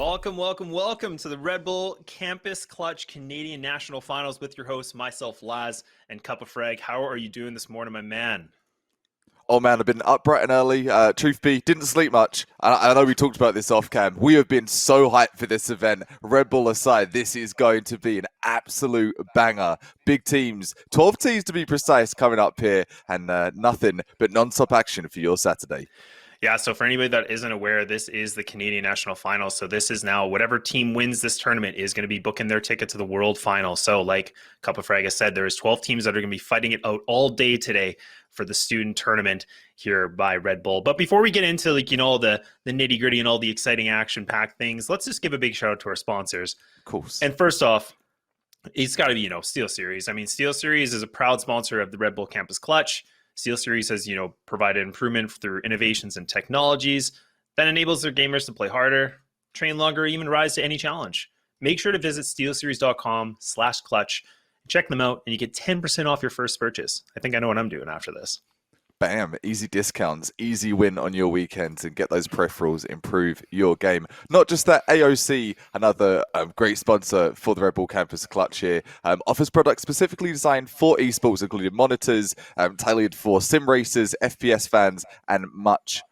Welcome, welcome, welcome to the Red Bull Campus Clutch Canadian National Finals with your hosts, myself, Laz, and Cup of Frag. How are you doing this morning, my man? Oh man, I've been up bright and early. Truth be, didn't sleep much. I know we talked about this off cam. We have been so hyped for this event. Red Bull aside, this is going to be an absolute banger. Big teams, 12 teams to be precise, coming up here, and nothing but non-stop action for your Saturday. Yeah, so for anybody that isn't aware, this is the Canadian National Finals. So this is now whatever team wins this tournament is going to be booking their ticket to the World Final. So like Cup of Frag said, there's 12 teams that are going to be fighting it out all day today for the student tournament here by Red Bull. But before we get into the nitty gritty and all the exciting action packed things, let's just give a big shout out to our sponsors. Of course. And first off, it's got to be, SteelSeries. I mean, SteelSeries is a proud sponsor of the Red Bull Campus Clutch. SteelSeries has, provided improvement through innovations and technologies that enables their gamers to play harder, train longer, even rise to any challenge. Make sure to visit steelseries.com/clutch. Check them out, and you get 10% off your first purchase. I think I know what I'm doing after this. Bam, easy discounts, easy win on your weekends and get those peripherals, improve your game. Not just that, AOC, another great sponsor for the Red Bull Campus Clutch here, offers products specifically designed for esports, including monitors, tailored for sim racers, FPS fans, and much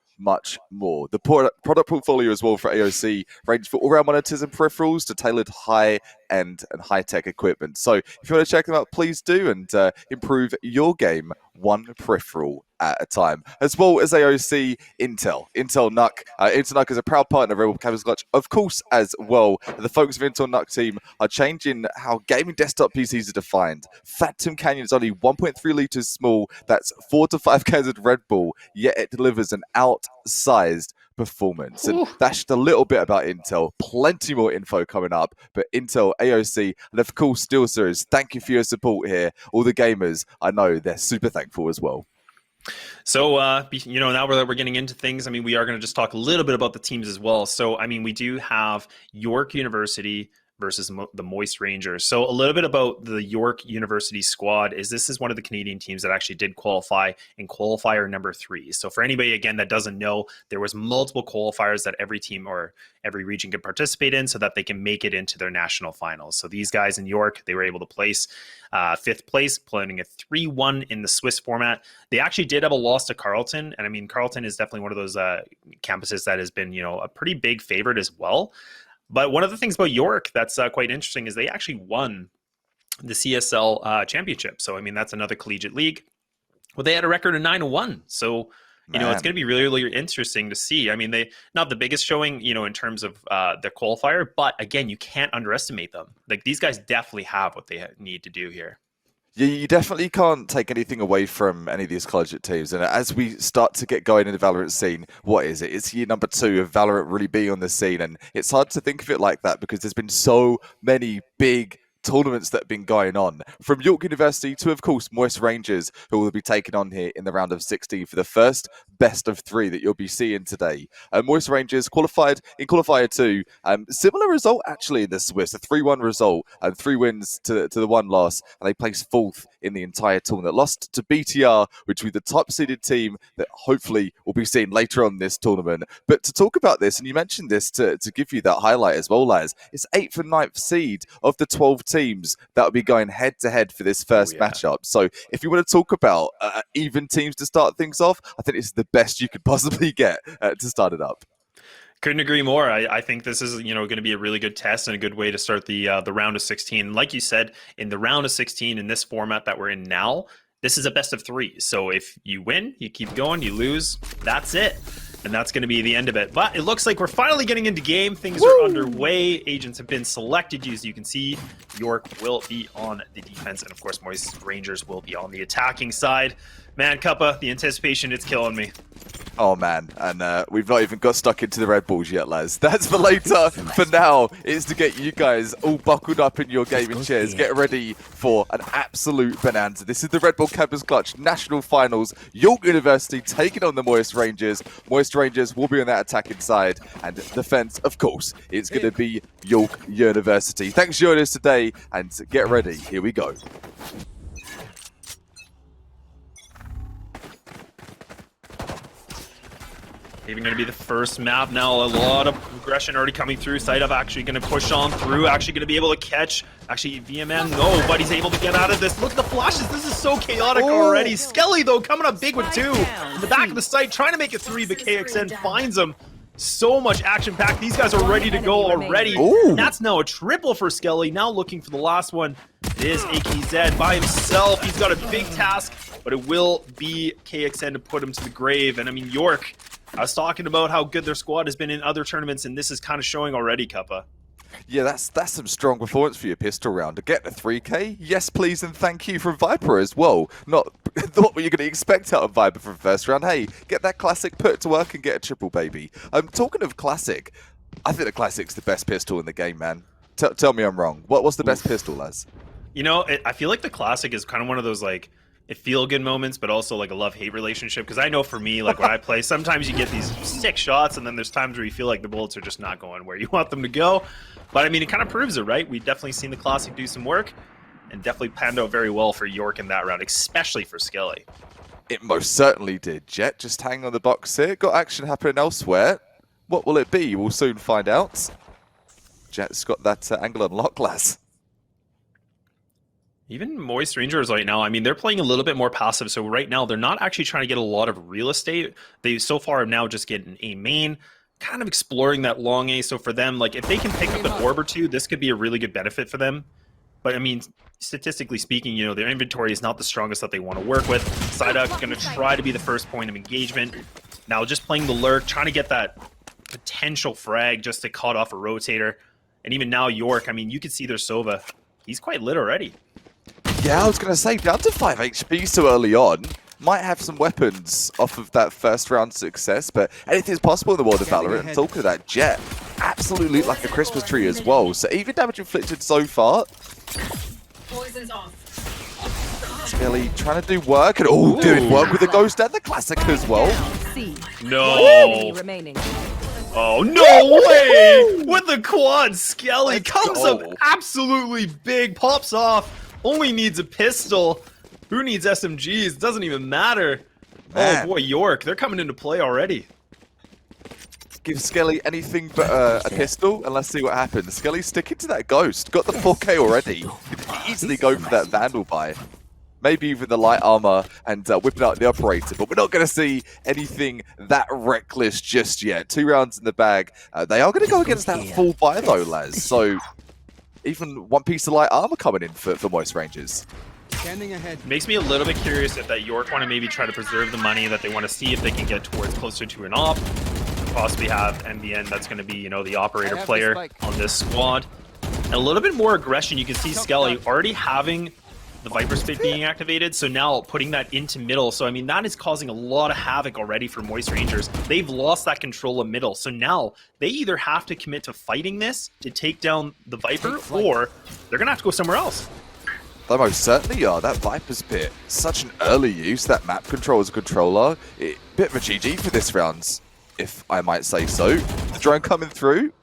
more. The product portfolio as well for AOC ranges from all-round monitors and peripherals to tailored high-end and high-tech equipment. So if you want to check them out, please do, and improve your game one peripheral at a time. As well as AOC, Intel NUC. Intel NUC is a proud partner of Red Bull Campus Clutch, of course, as well. The folks of Intel NUC team are changing how gaming desktop PCs are defined. Phantom Canyon is only 1.3 liters small. That's 4 to 5 cans of Red Bull, yet it delivers an outsized performance. And that's just a little bit about Intel. Plenty more info coming up. But Intel, AOC, and of course, SteelSeries, thank you for your support here. All the gamers, I know they're super thankful as well. So, now that we're getting into things, I mean, we are going to just talk a little bit about the teams as well. So, I mean, we do have York University versus the Moist Rangers. So a little bit about the York University squad is this is one of the Canadian teams that actually did qualify in qualifier number 3. So for anybody, again, that doesn't know, there was multiple qualifiers that every team or every region could participate in so that they can make it into their national finals. So these guys in York, they were able to place 5th place, playing a 3-1 in the Swiss format. They actually did have a loss to Carleton. And I mean, Carleton is definitely one of those campuses that has been, a pretty big favorite as well. But one of the things about York that's quite interesting is they actually won the CSL championship. So, I mean, that's another collegiate league. Well, they had a record of 9-1. So, it's going to be really, really interesting to see. I mean, they not the biggest showing, in terms of their qualifier. But, again, you can't underestimate them. Like, these guys definitely have what they need to do here. Yeah, you definitely can't take anything away from any of these collegiate teams. And as we start to get going in the Valorant scene, what is it? It's year number 2 of Valorant really being on the scene. And it's hard to think of it like that because there's been so many big tournaments that have been going on. From York University to, of course, Moist Rangers, who will be taken on here in the round of 16 for the first best of 3 that you'll be seeing today. Moist Rangers qualified in qualifier 2. Similar result, actually, in the Swiss. A 3-1 result and 3 wins to the 1 loss. And they placed 4th in the entire tournament. Lost to BTR, which will be the top-seeded team that hopefully will be seen later on this tournament. But to talk about this, and you mentioned this to give you that highlight as well, Laz, it's 8th and 9th seed of the 12 teams that will be going head-to-head for this first matchup. So if you want to talk about even teams to start things off, I think this is the best you could possibly get to start it up. Couldn't agree more. I think this is, going to be a really good test and a good way to start the round of 16. Like you said, in the round of 16 in this format that we're in now, this is a best of 3. So if you win, you keep going, you lose, that's it. And that's going to be the end of it. But it looks like we're finally getting into game. Things are underway. Agents have been selected. As you can see, York will be on the defense. And of course, Moist Rangers will be on the attacking side. Man, Cuppa, the anticipation, it's killing me. Oh, man. And we've not even got stuck into the Red Bulls yet, lads. That's for later. For now, it's to get you guys all buckled up in your gaming chairs. Get ready for an absolute bonanza. This is the Red Bull Campus Clutch National Finals. York University taking on the Moist Rangers. Moist Rangers will be on that attacking side. And defense, of course, it's going to be York University. Thanks for joining us today. And get ready. Here we go. Even going to be the first map now. A lot of aggression already coming through. Side-up actually going to push on through. Actually going to be able to catch. Actually, VMN, no, but he's able to get out of this. Look at the flashes. This is so chaotic already. Skelly, though, coming up big with 2. In the back of the site, trying to make it 3, but KXN finds him. So much action-packed. These guys are ready to go already. And that's now a triple for Skelly. Now looking for the last one. It is AKZ by himself. He's got a big task, but it will be KXN to put him to the grave. And I mean, York, I was talking about how good their squad has been in other tournaments, and this is kind of showing already, Kappa. Yeah, that's some strong performance for your pistol round. To get the 3K, yes please and thank you from Viper as well. Not what were you going to expect out of Viper from first round. Hey, get that classic, put it to work and get a triple, baby. Talking of classic, I think the classic's the best pistol in the game, man. Tell me I'm wrong. What's the best pistol, lads? You know, I feel like the classic is kind of one of those, like, it feel good moments, but also like a love-hate relationship. Because I know for me, like when I play, sometimes you get these sick shots, and then there's times where you feel like the bullets are just not going where you want them to go. But I mean, it kind of proves it, right? We've definitely seen the classic do some work, and definitely panned out very well for York in that round, especially for Skelly. It most certainly did. Jet just hanging on the box here. Got action happening elsewhere. What will it be? We'll soon find out. Jet's got that angle on lock, lads. Even Moist Rangers right now, I mean, they're playing a little bit more passive. So right now, they're not actually trying to get a lot of real estate. They so far have now just getting a main, kind of exploring that long A. So for them, like if they can pick up an orb or 2, this could be a really good benefit for them. But I mean, statistically speaking, you know, their inventory is not the strongest that they want to work with. Psyduck going to try to be the first point of engagement. Now just playing the lurk, trying to get that potential frag just to cut off a rotator. And even now York, I mean, you can see their Sova. He's quite lit already. Yeah, I was going to say, down to 5 HP so early on. Might have some weapons off of that first round success, but anything's possible in the world of Valorant. Talking of that, Jet, absolutely like a Christmas tree as well. So even damage inflicted so far. Poison's off. Skelly trying to do work, and doing work with the Ghost and the Classic as well. No. Oh, no way! With the quad, Skelly comes up absolutely big, pops off. Only needs a pistol. Who needs SMGs? It doesn't even matter. Man. Oh boy, York, they're coming into play already. Give Skelly anything but a pistol, and let's see what happens. Skelly's sticking to that Ghost. Got the 4K already. Could easily go for that Vandal buy. Maybe even the light armor and whipping out the operator, but we're not going to see anything that reckless just yet. 2 rounds in the bag. They are going to go against that full buy though, lads. So even 1 piece of light armor coming in for Moist Rangers. Makes me a little bit curious if that York want to maybe try to preserve the money, that they want to see if they can get towards closer to an op. Possibly have NBN that's going to be, you know, the operator player on this squad. And a little bit more aggression. You can see Skelly already having the Viper Spit being activated, so now putting that into middle. So I mean, that is causing a lot of havoc already for Moist Rangers. They've lost that control of middle, so now they either have to commit to fighting this to take down the Viper, or they're gonna have to go somewhere else. They most certainly are. That Viper's Pit, such an early use. That map control as a controller, bit of a GG for this round, if I might say so. The drone coming through.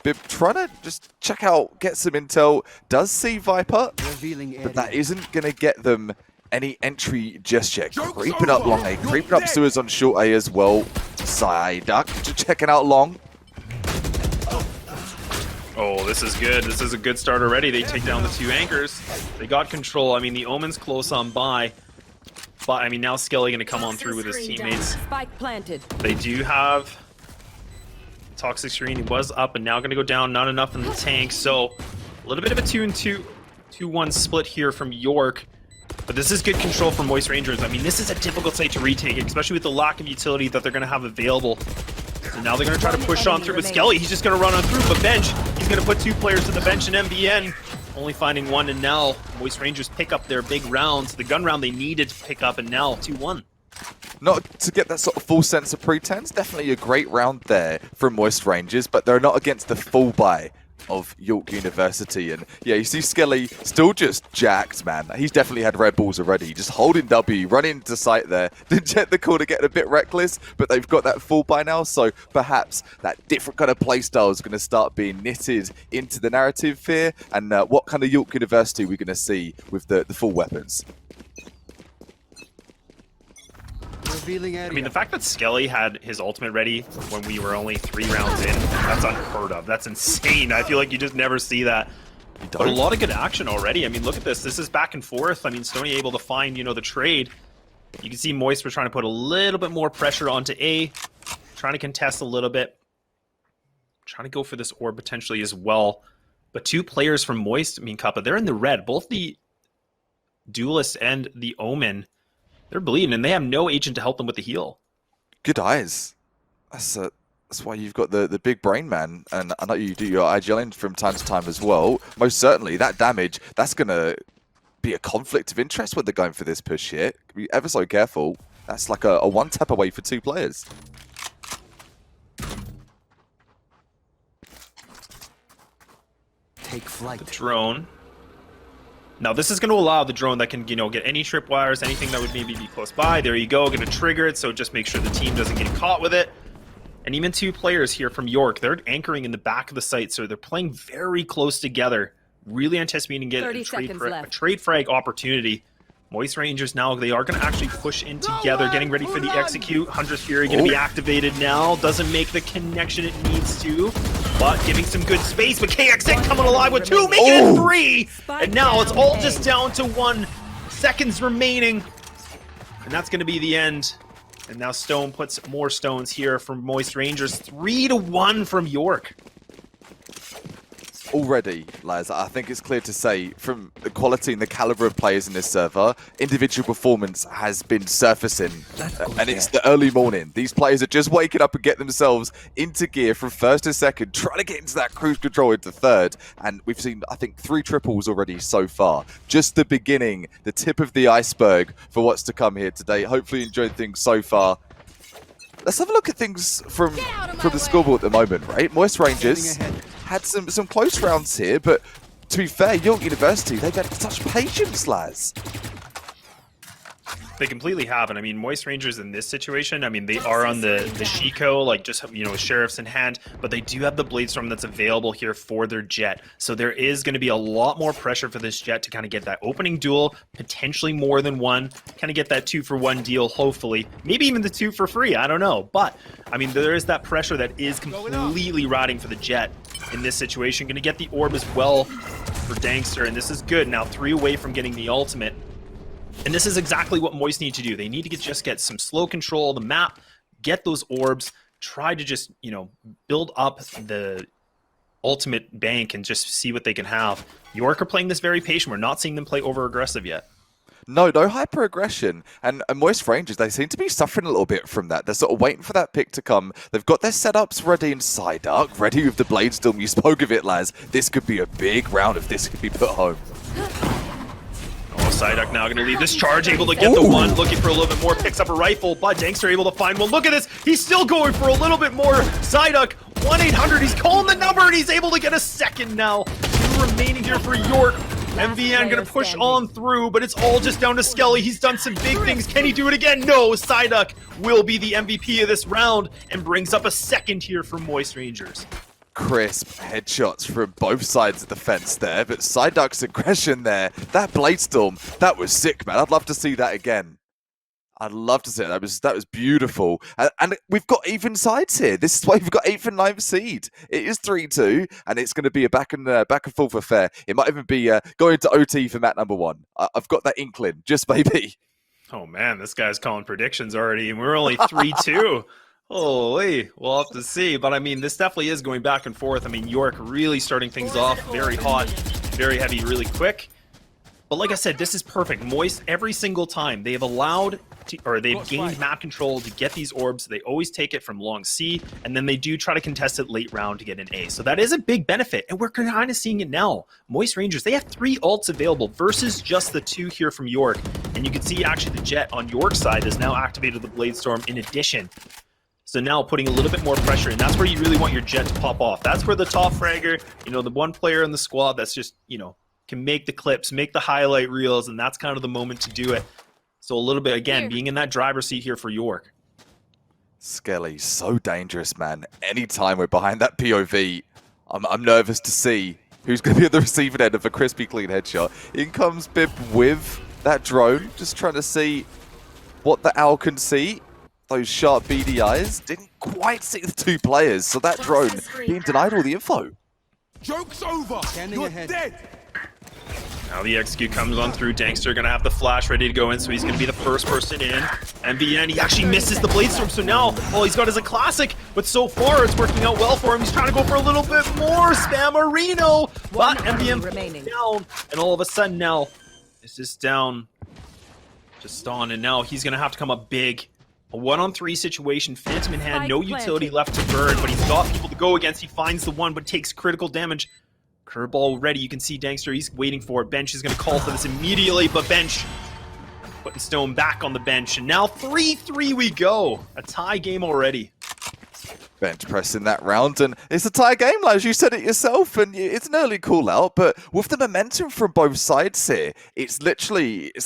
Bib trying to just check out, get some intel. Does see Viper, but that isn't going to get them any entry just yet. Creeping up long A, creeping up sewers on short A as well. Psyduck just checking out long. Oh, this is good. This is a good start already. They take down the 2 anchors. They got control. I mean, the Omen's close on by. But, I mean, now Skelly going to come on through with his teammates. Spike planted. They do have Toxic Screen. He was up and now going to go down. Not enough in the tank. So, a little bit of a 2-1 split here from York. But this is good control from Moist Rangers. I mean, this is a difficult site to retake, especially with the lack of utility that they're going to have available. So now they're going to try to push on through with Skelly. He's just going to run on through, but bench. He's going to put 2 players to the bench in MBN. Only finding 1, and now Moist Rangers pick up their big rounds. The gun round they needed to pick up, and now 2-1. Not to get that sort of full sense of pretense. Definitely a great round there from Moist Rangers, but they're not against the full buy of York University. And yeah, you see Skelly still just jacked, man. He's definitely had Red Balls already. Just holding W, running into sight there. Didn't get the call to get a bit reckless, but they've got that full buy now. So perhaps that different kind of playstyle is going to start being knitted into the narrative here. And what kind of York University are we going to see with the full weapons? Revealing area. I mean, the fact that Skelly had his ultimate ready when we were only 3 rounds in, that's unheard of. That's insane. I feel like you just never see that. But a lot of good action already. I mean, look at this. This is back and forth. I mean, Stoney able to find, you know, the trade. You can see Moist was trying to put a little bit more pressure onto A, trying to contest a little bit, trying to go for this orb potentially as well. But 2 players from Moist, I mean, Kappa, they're in the red. Both the Duelist and the Omen, they're bleeding, and they have no agent to help them with the heal. Good eyes. That's why you've got the big brain, man. And I know you do your IGLing from time to time as well. Most certainly, that damage, that's going to be a conflict of interest when they're going for this push here. Be ever so careful. That's like a one tap away for 2 players. Take flight. The drone. Now this is going to allow the drone that can, you know, get any tripwires, anything that would maybe be close by. There you go, going to trigger it, so just make sure the team doesn't get caught with it. And even 2 players here from York, they're anchoring in the back of the site, so they're playing very close together. Really anticipating getting a trade frag opportunity. Moist Rangers now, they are going to actually push in together, getting ready for the execute. Hunter's Fury going to be activated now. Doesn't make the connection it needs to, but giving some good space. But KXN coming alive with 2, making it 3. And now it's all just down to 1 seconds remaining. And that's going to be the end. And now Stone puts more stones here from Moist Rangers. 3-1 from York. Already, lads, I think it's clear to say from the quality and the caliber of players in this server, individual performance has been surfacing. And it's the early morning. These players are just waking up and get themselves into gear from first to second, trying to get into that cruise control into third. And we've seen, I think, 3 triples already so far. Just the beginning, the tip of the iceberg for what's to come here today. Hopefully you enjoyed things so far. Let's have a look at things from the scoreboard at the moment, right? Moist Rangers had some close rounds here, but to be fair, York University, they've had such patience, lads. They completely have, and I mean, Moist Rangers in this situation, I mean, they are on the Shiko, like just, you know, sheriffs in hand, but they do have the Bladestorm that's available here for their Jet. So there is going to be a lot more pressure for this Jet to kind of get that opening duel, potentially more than 1, kind of get that 2-for-1 deal, hopefully. Maybe even the 2 for free, I don't know. But, I mean, there is that pressure that is completely riding for the Jet in this situation. Going to get the orb as well for Dangster, and this is good. Now 3 away from getting the ultimate. And this is exactly what Moist need to do. They need to just get some slow control of the map, get those orbs, try to just, you know, build up the ultimate bank and just see what they can have. York are playing this very patient. We're not seeing them play over-aggressive yet. No hyper-aggression. And Moist Rangers, they seem to be suffering a little bit from that. They're sort of waiting for that pick to come. They've got their setups ready in side arc, ready with the Bladestorm. You spoke of it, lads. This could be a big round if this could be put home. Psyduck now going to lead this charge, able to get the 1, looking for a little bit more, picks up a rifle, but Dangster able to find 1. Look at this, he's still going for a little bit more. Psyduck, 1-800, he's calling the number, and he's able to get a second now. 2 remaining here for York. MVN going to push on through, but it's all just down to Skelly. He's done some big things. Can he do it again? No, Psyduck will be the MVP of this round and brings up a second here for Moist Rangers. Crisp headshots from both sides of the fence there, but Psyduck's aggression there, that Bladestorm, that was sick, man. I'd love to see that again. I'd love to see it. That was beautiful. And we've got even sides here. This is why we've got 8th and 9th seed. It is 3-2, and it's going to be a back and forth affair. It might even be going to OT for map number 1. I've got that inkling, just maybe. Oh man, this guy's calling predictions already, and we're only 3-2. Holy, we'll have to see. But I mean, this definitely is going back and forth. I mean, York really starting things off very hot, very heavy, really quick. But like I said, this is perfect. Moist, every single time they've allowed to, or they've gained map control to get these orbs. They always take it from long C, and then they do try to contest it late round to get an A. So that is a big benefit, and we're kind of seeing it now. Moist Rangers, they have 3 ults available versus just the 2 here from York. And you can see actually the Jet on York's side has now activated the Bladestorm in addition. So now putting a little bit more pressure, and that's where you really want your Jet to pop off. That's where the top fragger, you know, the one player in the squad that's just, you know, can make the clips, make the highlight reels, and that's kind of the moment to do it. So a little bit, again, being in that driver's seat here for York. Skelly, so dangerous, man. Anytime we're behind that POV, I'm nervous to see who's going to be at the receiving end of a crispy clean headshot. In comes Bib with that drone, just trying to see what the owl can see. those sharp beady eyes, didn't quite see the two players, so that drone being denied all the info. Joke's over. You're dead. Now the execute comes on through. Dankster gonna have the flash ready to go in, so he's gonna be the first person in. MVN, he actually misses the Blade Storm, so now all he's got is a classic, but so far it's working out well for him. He's trying to go for a little bit more Spammerino, but MVN remaining. down, and all of a sudden now, it's just down, just on, and now he's gonna have to come up big. A 1-on-3 situation, Phantom in hand, no utility left to burn, but he's got people to go against. He finds the one, but takes critical damage. Curveball ready, you can see Dankster, he's waiting for it. Bench is going to call for this immediately, but Bench putting Stone back on the bench. And now 3-3 we go. A tie game already. Bench pressing that round, and it's a tie game, Laz. You said it yourself, and it's an early call out, but with the momentum from both sides here, it's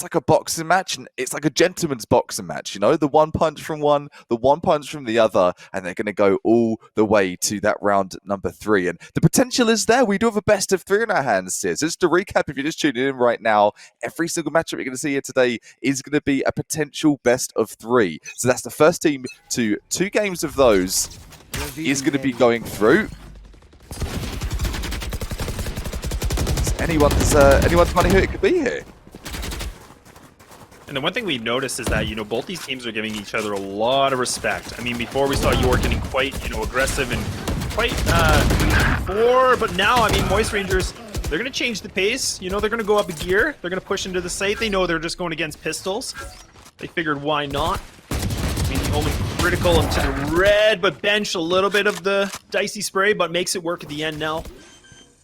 like a boxing match, and it's like a gentleman's boxing match, you know? The one punch from one, the one punch from the other, and they're going to go all the way to that round number 3, and the potential is there. We do have a best of 3 in our hands here. So just to recap, if you're just tuning in right now, every single matchup you're going to see here today is going to be a potential best of 3. So that's the first team to 2 games of those is going to be going through. Is anyone's money who it could be here? And the one thing we've noticed is that, you know, both these teams are giving each other a lot of respect. I mean, before we saw York getting quite, you know, aggressive and quite but now, I mean, Moist Rangers, they're going to change the pace. You know, they're going to go up a gear. They're going to push into the site. They know they're just going against pistols. They figured, why not? I mean, Omen critical to the red, but Bench a little bit of the dicey spray, but makes it work at the end now.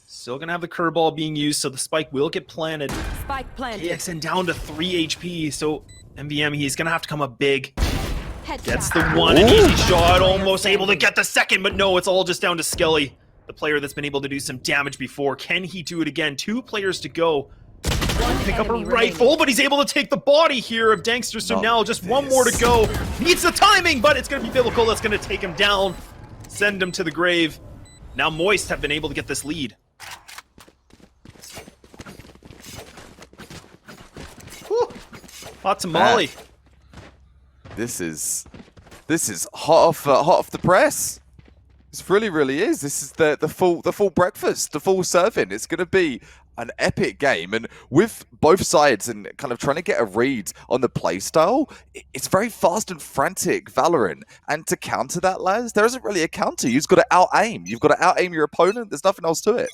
Still gonna have the curveball being used, so the spike will get planted. Spike planted. KXN down to 3 HP, so MVM, he's gonna have to come up big. Headshot. Gets the one, an easy shot, almost able to get the second, but no, it's all just down to Skelly, the player that's been able to do some damage before. Can he do it again? 2 players to go. Pick up a rifle, but he's able to take the body here of Dankster, so now just one more to go. Needs the timing, but it's going to be Biblical that's going to take him down, send him to the grave. Now Moist have been able to get this lead. Whew. Hot tamale. This is hot off the press. This really is. This is the full breakfast, the full serving. It's going to be an epic game, and with both sides and kind of trying to get a read on the playstyle, it's very fast and frantic Valorant. And to counter that, Laz, there isn't really a counter. You've got to out-aim. You've got to out-aim your opponent. There's nothing else to it.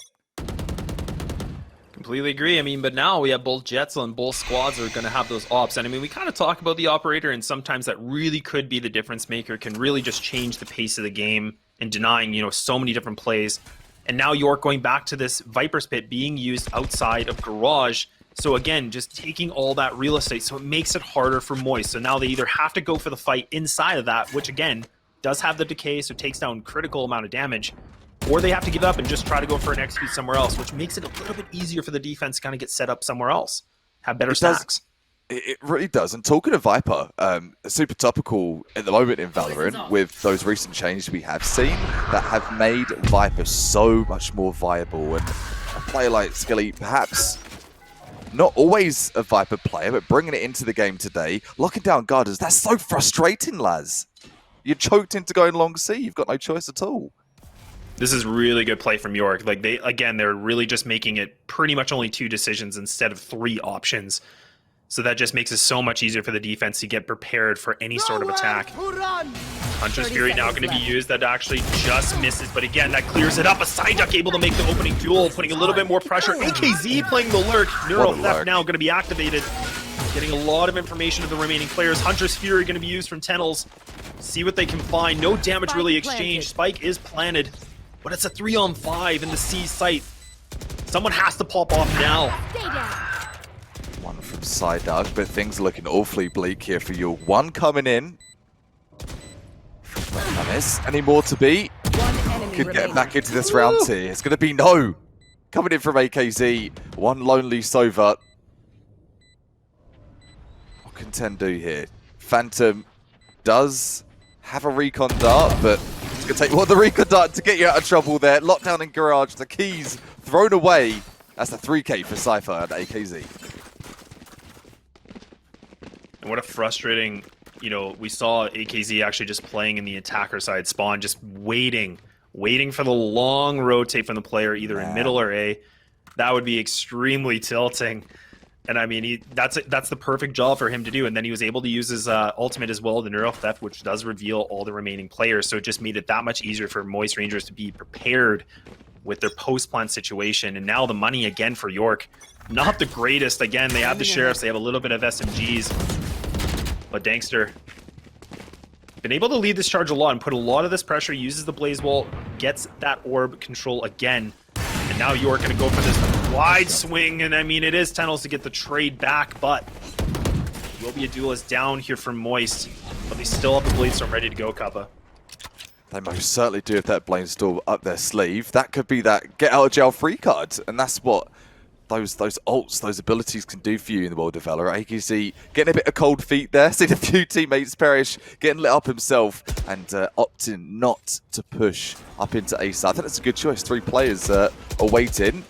Completely agree. I mean, but now we have both Jets and both squads are going to have those ops. And I mean, we kind of talk about the operator, and sometimes that really could be the difference maker, can really just change the pace of the game and denying, you know, so many different plays. And now York going back to this Viper's Pit being used outside of Garage. So again, just taking all that real estate. So it makes it harder for Moist. So now they either have to go for the fight inside of that, which again, does have the decay, so takes down critical amount of damage. Or they have to give up and just try to go for an execute somewhere else, which makes it a little bit easier for the defense to kind of get set up somewhere else. Have better stacks. It really does. And talking of Viper, super topical at the moment in Valorant with those recent changes we have seen that have made Viper so much more viable. And a player like Skelly, perhaps not always a Viper player, but bringing it into the game today, locking down guarders, that's so frustrating, Laz. You're choked into going long C. You've got no choice at all. This is really good play from York. Like they're really just making it pretty much only 2 decisions instead of 3 options. So that just makes it so much easier for the defense to get prepared for any sort of attack. Hunter's Fury now going to be used. That actually just misses, but again, that clears it up. A side duck able to make the opening duel, putting a little bit more pressure. AKZ playing the lurk. Neural Theft now going to be activated. Getting a lot of information of the remaining players. Hunter's Fury going to be used from Tennels. See what they can find. No damage really exchanged. Spike is planted, but it's a 3-on-5 in the C site. Someone has to pop off now. One from side dug, but things are looking awfully bleak here for you. One coming in. Any more to be? Could get back into this round here. It's going to be no. Coming in from AKZ. One lonely Sova. What can 10 do here? Phantom does have a recon dart, but it's going to take the recon dart to get you out of trouble there. Lockdown in Garage. The keys thrown away. That's the 3K for Cypher and AKZ. And what a frustrating you know, we saw AKZ actually just playing in the attacker side spawn, just waiting for the long rotate from the player, either in middle or A. That would be extremely tilting. And I mean, that's the perfect job for him to do. And then he was able to use his ultimate as well, the Neural Theft, which does reveal all the remaining players. So it just made it that much easier for Moist Rangers to be prepared with their post-plant situation. And now the money again for York, not the greatest. Again, they have the Sheriffs, they have a little bit of SMGs. But Dankster, been able to lead this charge a lot and put a lot of this pressure, uses the Blaze Wall, gets that orb control again. And now York going to go for this wide swing, and I mean, it is Tunnels to get the trade back, but will be a duelist down here from Moist, but they still have the Blade Storm ready to go, Kappa. They most certainly do have that Blade Storm up their sleeve. That could be that get out of jail free card, and that's what those ults, those abilities can do for you in the world of Valorant. AKZ getting a bit of cold feet there, seeing a few teammates perish, getting lit up himself, and opting not to push up into A side. I think that's a good choice. 3 players are waiting.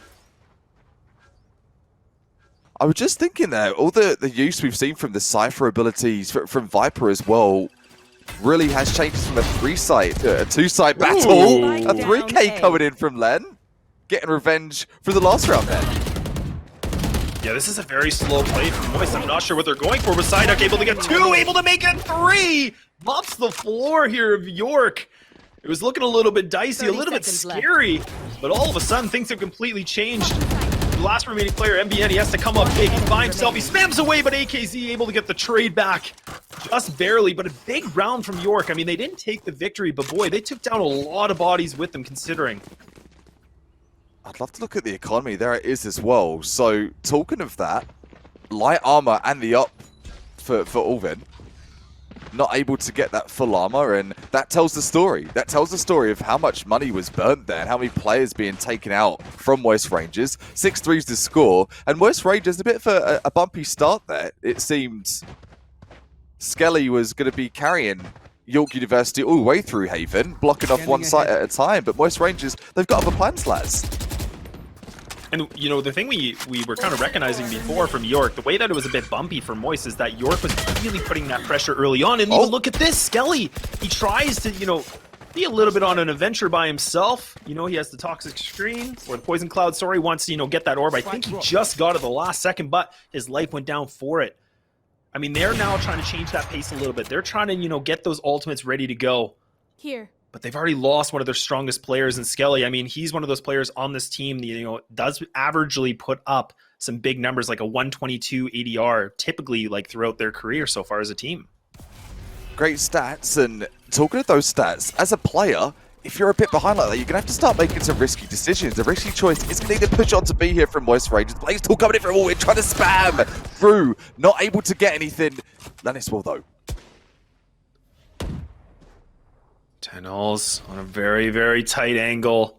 I was just thinking there, all the use we've seen from the Cypher abilities, from Viper as well, really has changed from a 3-site to a 2-site battle. Ooh. A 3K coming in from Len, getting revenge for the last round there. Yeah, this is a very slow play from Moist. I'm not sure what they're going for, but Psyduck able to get 2, able to make it 3! Mops the floor here of York. It was looking a little bit dicey, a little bit scary, but all of a sudden things have completely changed. The last remaining player, MBN, he has to come up big. He's by himself, he spams away, but AKZ able to get the trade back. Just barely, but a big round from York. I mean, they didn't take the victory, but boy, they took down a lot of bodies with them, considering. I'd love to look at the economy. There it is as well. So, talking of that, light armor and the up for Ulvin. Not able to get that full armor, and that tells the story. That tells the story of how much money was burnt there and how many players being taken out from West Rangers. 6-3's the score, and West Rangers a bit of a bumpy start there. It seemed Skelly was going to be carrying York University all the way through Haven, blocking off one site at a time, but West Rangers, they've got other plans, lads. And, you know, the thing we were kind of recognizing before from York, the way that it was a bit bumpy for Moist is that York was really putting that pressure early on. And even look at this, Skelly. He tries to, you know, be a little bit on an adventure by himself. You know, he has the Toxic Screen, or the Poison Cloud, sorry, wants to, you know, get that orb. I think he just got it the last second, but his life went down for it. I mean, they're now trying to change that pace a little bit. They're trying to, you know, get those ultimates ready to go. Here. But they've already lost one of their strongest players in Skelly. I mean, he's one of those players on this team that, you know, does averagely put up some big numbers, like a 122 ADR, typically, like, throughout their career so far as a team. Great stats, and talking of those stats, as a player, if you're a bit behind like that, you're going to have to start making some risky decisions. A risky choice is going to need to push on to be here from West Rangers. Blaze still coming in from all, trying to spam through, not able to get anything. Lennis will, though. Tunnels on a very, very tight angle.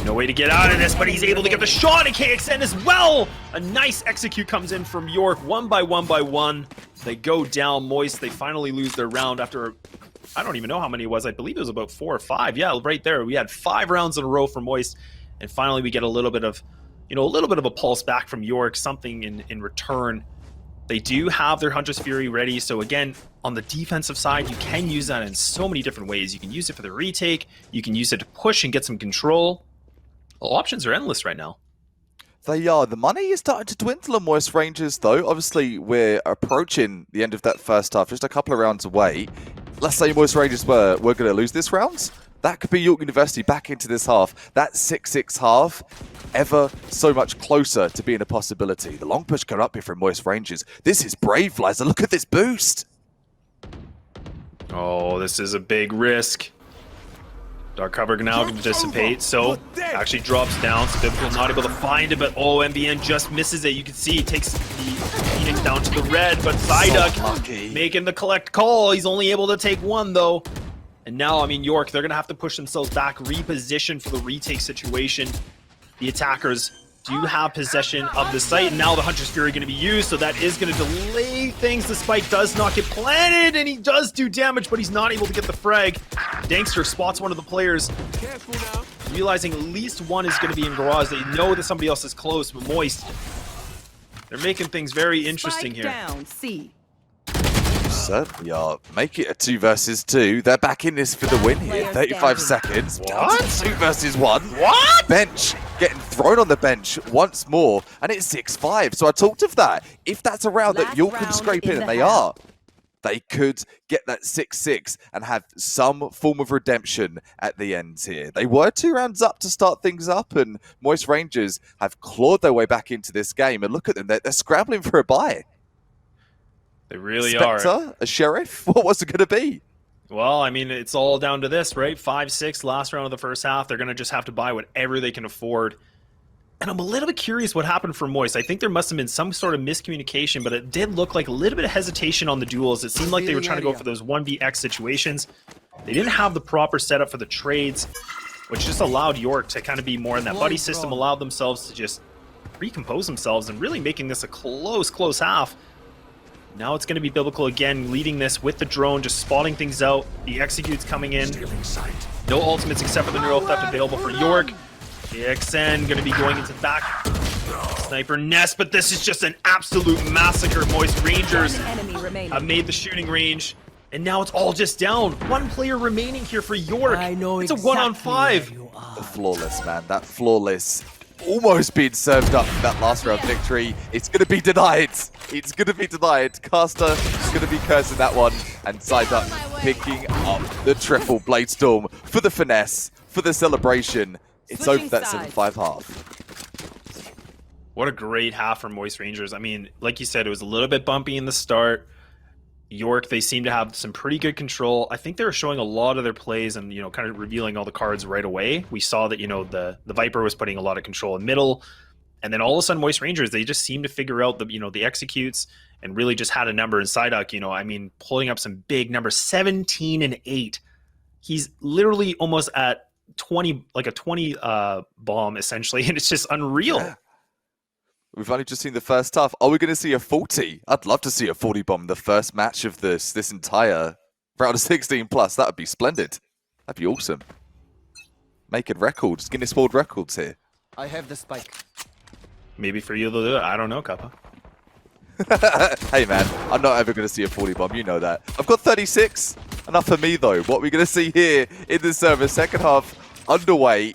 No way to get out of this, but he's able to get the shot at KXN as well. A nice execute comes in from York, 1 by 1 by 1. They go down. Moist, they finally lose their round after, I don't even know how many it was. I believe it was about 4 or 5. Yeah, right there. We had 5 rounds in a row for Moist, and finally we get a little bit of, you know, a little bit of a pulse back from York, something in return. They do have their Hunter's Fury ready, so again, on the defensive side, you can use that in so many different ways. You can use it for the retake, you can use it to push and get some control. Well, options are endless right now. They are. The money is starting to dwindle on West Rangers, though. Obviously, we're approaching the end of that first half, just a couple of rounds away. Let's say West Rangers were going to lose this round. That could be York University back into this half. That 6-6 half, ever so much closer to being a possibility. The long push coming up here from West Rangers. This is brave, Liza. Look at this boost. Oh, this is a big risk. Dark cover now going to dissipate, so actually drops down. So Biblical not able to find it, but oh, MBN just misses it. You can see he takes the Phoenix down to the red, but Psyduck making the collect call. He's only able to take 1, though. And now, I mean, York, they're going to have to push themselves back, reposition for the retake situation. The attackers do have possession of the site, and now the Hunter's Fury going to be used, so that is going to delay things. The spike does not get planted, and he does do damage, but he's not able to get the frag. Dankster spots one of the players, realizing at least one is going to be in garage. They know that somebody else is close, but Moist, they're making things very interesting here. Down, C. certainly are. Make it a 2 versus 2. They're back in this for the win here. 35 seconds. What? 2 versus 1. What? Bench getting thrown on the bench once more, and it's 6-5. So I talked of that. If that's a round that Last York could round scrape in in, the and they half. are, they could get that 6-6 and have some form of redemption at the end here. They were 2 rounds up to start things up, and Moist Rangers have clawed their way back into this game. And look at them, they're scrambling for a bye. They really Spectre, are. a sheriff? What was it going to be? Well, I mean, it's all down to this, right? 5-6 last round of the first half. They're going to just have to buy whatever they can afford. And I'm a little bit curious what happened for Moist. I think there must have been some sort of miscommunication, but it did look like a little bit of hesitation on the duels. It seemed like they were trying to go for those 1vx situations. They didn't have the proper setup for the trades, which just allowed York to kind of be more in that buddy system, allowed themselves to just recompose themselves and really making this a close half. Now it's going to be Biblical again, leading this with the drone, just spotting things out. The executes coming in. No ultimates except for the neural theft available for York. AXN going to be going into back sniper nest, but this is just an absolute massacre. Moist Rangers have made the shooting range, and now it's all just down. 1 player remaining here for York. It's a 1-on-5. Flawless, man. That flawless. Almost being served up for that last round victory. It's going to be denied. It's going to be denied. Caster is going to be cursing that one. And Psyduck picking up the triple Blade Storm for the finesse, for the celebration. It's over that 7-5 half. What a great half for Moist Rangers. I mean, like you said, it was a little bit bumpy in the start. York, they seem to have some pretty good control. I think they were showing a lot of their plays and, kind of revealing all the cards right away. We saw that, the Viper was putting a lot of control in middle. And then all of a sudden, Moist Rangers, they just seemed to figure out the executes and really just had a number in Psyduck, pulling up some big numbers, 17 and 8. He's literally almost at 20, like a 20 bomb, essentially. And it's just unreal. Yeah. We've only just seen the first half. Are we going to see a 40? I'd love to see a 40 bomb in the first match of this entire round of 16 plus. That would be splendid. That'd be awesome. Making records, Guinness World Records here. I have the spike. Maybe for you, they'll do it. I don't know, Kappa. Hey man, I'm not ever going to see a 40 bomb, you know that. I've got 36. Enough for me though. What are we going to see here in the server? Second half underway.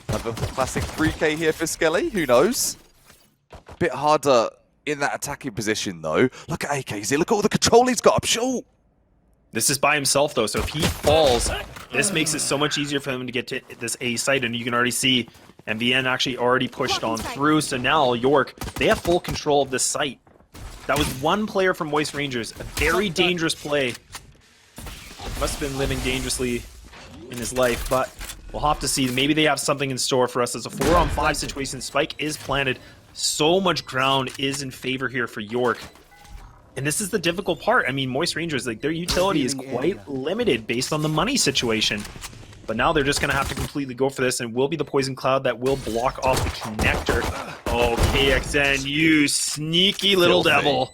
Another classic 3K here for Skelly, who knows? Bit harder in that attacking position though. Look at AKZ, look at all the control he's got up short. This is by himself though, so if he falls, this makes it so much easier for him to get to this A site, and you can already see MVN actually already pushed on through, so now York, they have full control of this site. That was 1 player from Moist Rangers, a very dangerous play. Must have been living dangerously in his life, but we'll have to see. Maybe they have something in store for us as a 4-on-5 situation. Spike is planted. So much ground is in favor here for York. And this is the difficult part. I mean, Moist Rangers, their utility is quite limited based on the money situation. But now they're just going to have to completely go for this, and will be the Poison Cloud that will block off the connector. Oh, KXN, you sneaky little devil.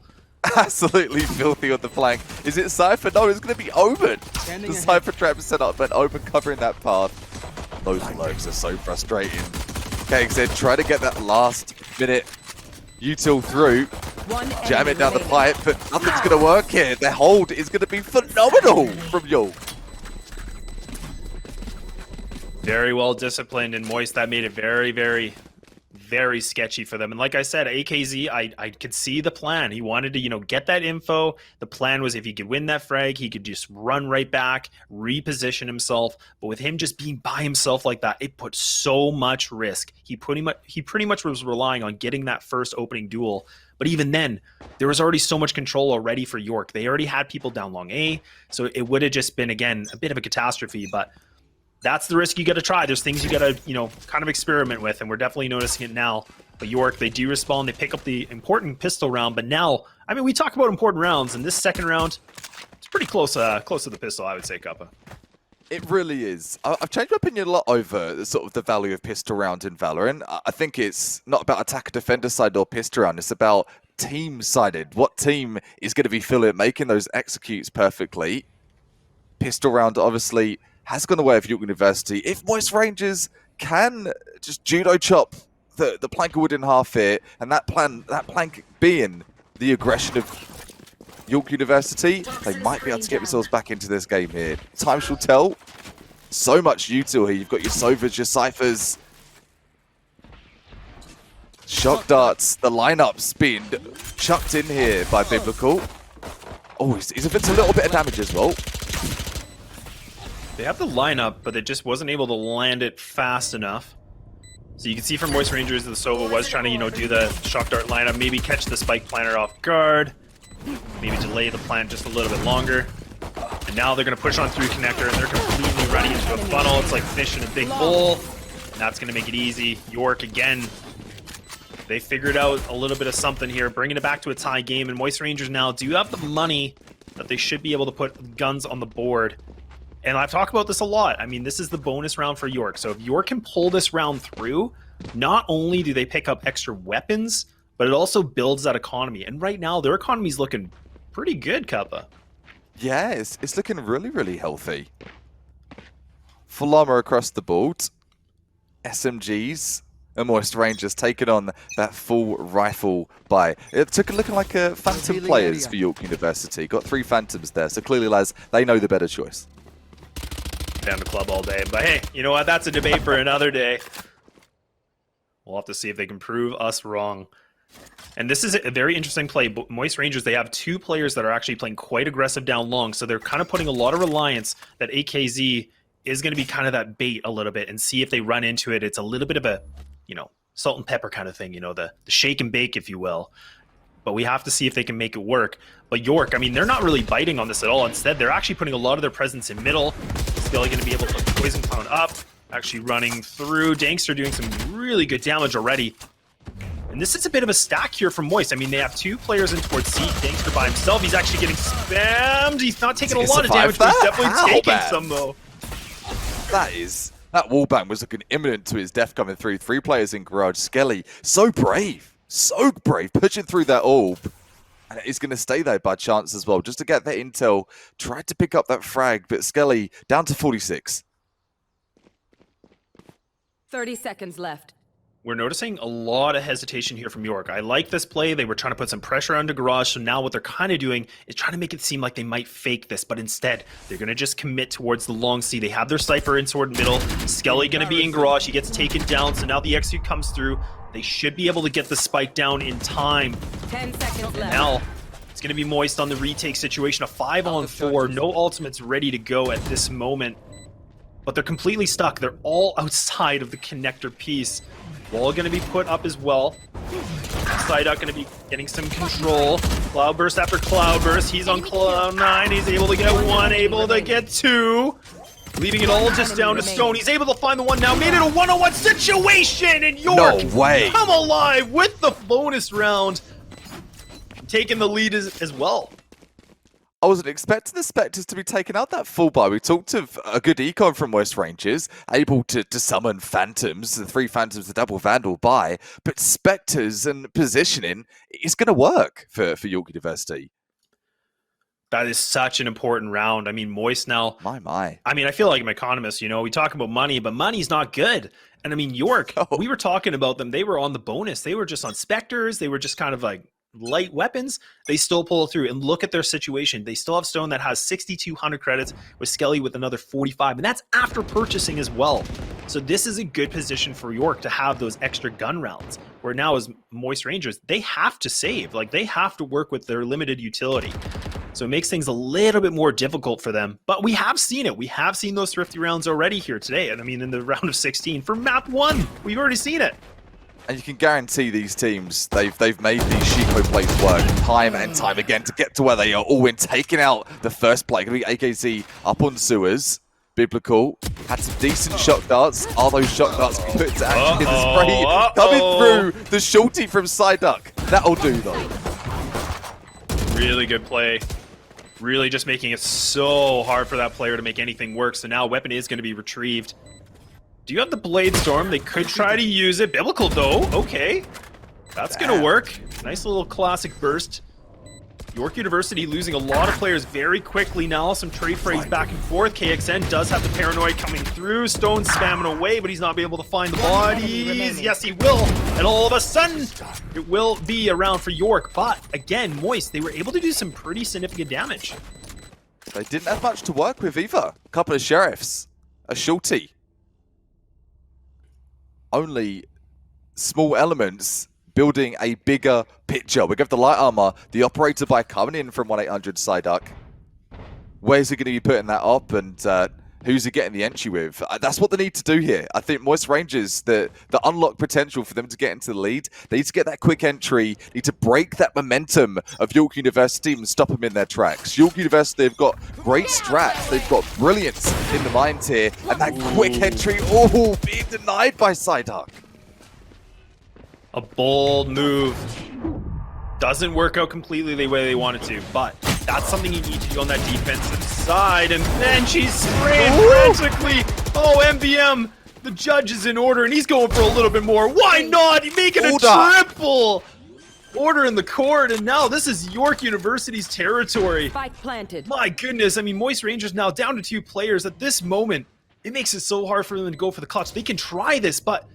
Absolutely filthy on the flank. Is it Cypher? No, it's going to be Omen. The Cypher trap is set up, but Omen covering that path. Those lurks are so frustrating. KXN try to get that last minute util through. Jam it down the pipe, but nothing's going to work here. The hold is going to be phenomenal from York. Very well disciplined, and Moist, that made it very, very, very sketchy for them. And like I said, AKZ, I could see the plan. He wanted to, get that info. The plan was if he could win that frag, he could just run right back, reposition himself. But with him just being by himself like that, it put so much risk. He pretty much was relying on getting that first opening duel. But even then, there was already so much control already for York. They already had people down long A, so it would have just been, again, a bit of a catastrophe. But that's the risk you got to try. There's things you got to, kind of experiment with, and we're definitely noticing it now. But York, they do respond. They pick up the important pistol round, but now, I mean, we talk about important rounds, and this second round, it's pretty close to the pistol, I would say, Kappa. It really is. I've changed my opinion a lot over the value of pistol round in Valorant. I think it's not about attacker defender side or pistol round. It's about team sided. What team is going to be making those executes perfectly? Pistol round, obviously, has gone the way of York University. If Moist Rangers can just judo chop the plank of wood in half here, and that plank being the aggression of York University, they might be able to get themselves back into this game here. Time shall tell. So much util here. You've got your Sovas, your Cyphers. Shock darts, the lineup's being chucked in here by Biblical. Oh, he's inflicted a little bit of damage as well. They have the lineup, but it just wasn't able to land it fast enough. So you can see from Moist Rangers that the Sova was trying to, do the shock dart lineup, maybe catch the spike planter off guard, maybe delay the plant just a little bit longer. And now they're going to push on through connector, and they're completely running into a funnel. It's like fish in a big bowl, and that's going to make it easy. York again. They figured out a little bit of something here, bringing it back to a tie game, and Moist Rangers now do have the money that they should be able to put guns on the board. And I've talked about this a lot. I mean, this is the bonus round for York. So if York can pull this round through, not only do they pick up extra weapons, but it also builds that economy. And right now, their economy's looking pretty good, Kappa. Yeah, it's looking really, really healthy. Full armor across the board. SMGs. And Moist Rangers taking on that full rifle buy. It took looking like a Phantom players for York University. Got 3 Phantoms there, so clearly, lads, they know the better choice. Down to club all day. But hey, you know what? That's a debate for another day. We'll have to see if they can prove us wrong. And this is a very interesting play. Moist Rangers, they have 2 players that are actually playing quite aggressive down long, so they're kind of putting a lot of reliance that AKZ is going to be kind of that bait a little bit and see if they run into it. It's a little bit of a, salt and pepper kind of thing, the shake and bake, if you will. But we have to see if they can make it work. But York, I mean, they're not really biting on this at all. Instead, they're actually putting a lot of their presence in middle. Still going to be able to put the Poison Clown up. Actually running through. Dankster doing some really good damage already. And this is a bit of a stack here from Moist. I mean, they have 2 players in towards C. Dankster by himself. He's actually getting spammed. He's not taking a lot of damage, but he's definitely taking some, though. That wallbang was looking imminent to his death coming through. 3 players in garage. Skelly, so brave, pushing through that orb. And he's going to stay there by chance as well, just to get that intel. Tried to pick up that frag, but Skelly down to 46. 30 seconds left. We're noticing a lot of hesitation here from York. I like this play. They were trying to put some pressure onto Garage, so now what they're kind of doing is trying to make it seem like they might fake this, but instead, they're going to just commit towards the long C. They have their Cypher in toward middle. Skelly going to be in Garage. He gets taken down, so now the execute comes through. They should be able to get the spike down in time. 10 seconds left. Now, it's going to be Moist on the retake situation. A 5-on-4. No ultimates ready to go at this moment. But they're completely stuck. They're all outside of the connector piece. Wall going to be put up as well. Psyduck going to be getting some control. Cloudburst after Cloudburst. He's on Cloud 9. He's able to get 1, able to get 2. Leaving it all just down to Stone. He's able to find the 1 now. Made it a 1-on-1 situation, and York come alive with the bonus round. Taking the lead as well. I wasn't expecting the Spectres to be taken out that full buy. We talked of a good econ from West Rangers, able to summon Phantoms, the 3 Phantoms, the double Vandal buy, but Spectres and positioning is going to work for York University. That is such an important round. I mean, Moist now. My. I mean, I feel like I'm an economist, we talk about money, but money's not good. And I mean, York, we were talking about them. They were on the bonus. They were just on Spectres. They were just kind of like light weapons. They still pull through, and look at their situation. They still have Stone that has 6,200 credits, with Skelly with another 45, and that's after purchasing as well. So this is a good position for York to have those extra gun rounds, where now as Moist Rangers, they have to save. Like, they have to work with their limited utility. So it makes things a little bit more difficult for them. But we have seen it. We have seen those thrifty rounds already here today. And I mean, in the round of 16 for map 1, we've already seen it. And you can guarantee these teams, they've made these Shiko plays work time and time again to get to where they are. All in taking out the first play. Going to be AKZ up on sewers. Biblical had some decent shot darts. Are those shot darts put to action in the spray? Coming through the shorty from Psyduck. That'll do though. Really good play. Really just making it so hard for that player to make anything work. So now weapon is going to be retrieved. Do you have the Blade Storm? They could try to use it. Biblical though. Okay. That's going to work. Nice little classic burst. York University losing a lot of players very quickly now. Some trade frays back and forth. KXN does have the paranoid coming through. Stone spamming away, but he's not be able to find the bodies. Yes, he will. And all of a sudden, it will be around for York. But again, Moist, they were able to do some pretty significant damage. They didn't have much to work with either. A couple of sheriffs, a shorty. Only small elements building a bigger picture. We got the light armor, the operator by coming in from 1-800 Psyduck. Where's he going to be putting that up, and who's he getting the entry with? That's what they need to do here. I think Moist Rangers, the unlocked potential for them to get into the lead, they need to get that quick entry, need to break that momentum of York University and stop them in their tracks. York University have got great strats, they've got brilliance in the mind here, and that quick entry, being denied by Psyduck. A bold move. Doesn't work out completely the way they wanted to, but that's something you need to do on that defensive side. And then she's spraying frantically. Oh, MVM, the judge is in order, and he's going for a little bit more. Why not? He's making a triple. Order in the court, and now this is York University's territory. Spike planted. My goodness, I mean, Moist Rangers now down to 2 players. At this moment, it makes it so hard for them to go for the clutch. They can try this, but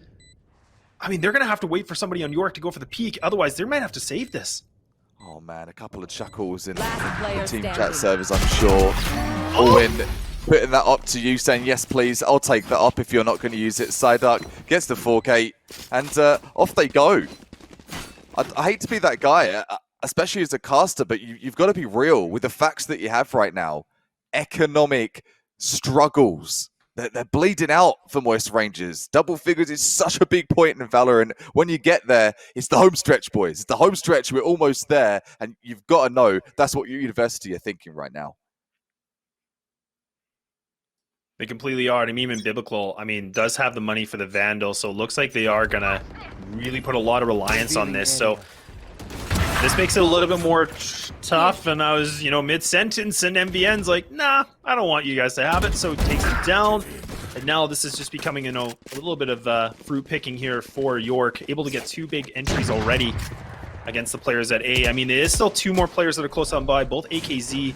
I mean, they're going to have to wait for somebody on York to go for the peak. Otherwise, they might have to save this. Oh, man, a couple of chuckles in Last team player chat standing. servers, I'm sure. Owen putting that up to you, saying, yes, please, I'll take that up if you're not going to use it. Psyduck gets the 4K, and off they go. I hate to be that guy, especially as a caster, but you've got to be real with the facts that you have right now. Economic struggles. They're bleeding out for Moist Rangers. Double figures is such a big point in Valorant. When you get there, it's the home stretch, boys. It's the home stretch. We're almost there, and you've got to know that's what your university are thinking right now. They completely are. And even Biblical, I mean, does have the money for the Vandal, so it looks like they are going to really put a lot of reliance on this. So this makes it a little bit more tough, and I was, mid-sentence, and MVN's like, nah, I don't want you guys to have it, so he takes it down. And now this is just becoming, a little bit of fruit picking here for York, able to get 2 big entries already against the players at A. I mean, there is still 2 more players that are close on by, both AKZ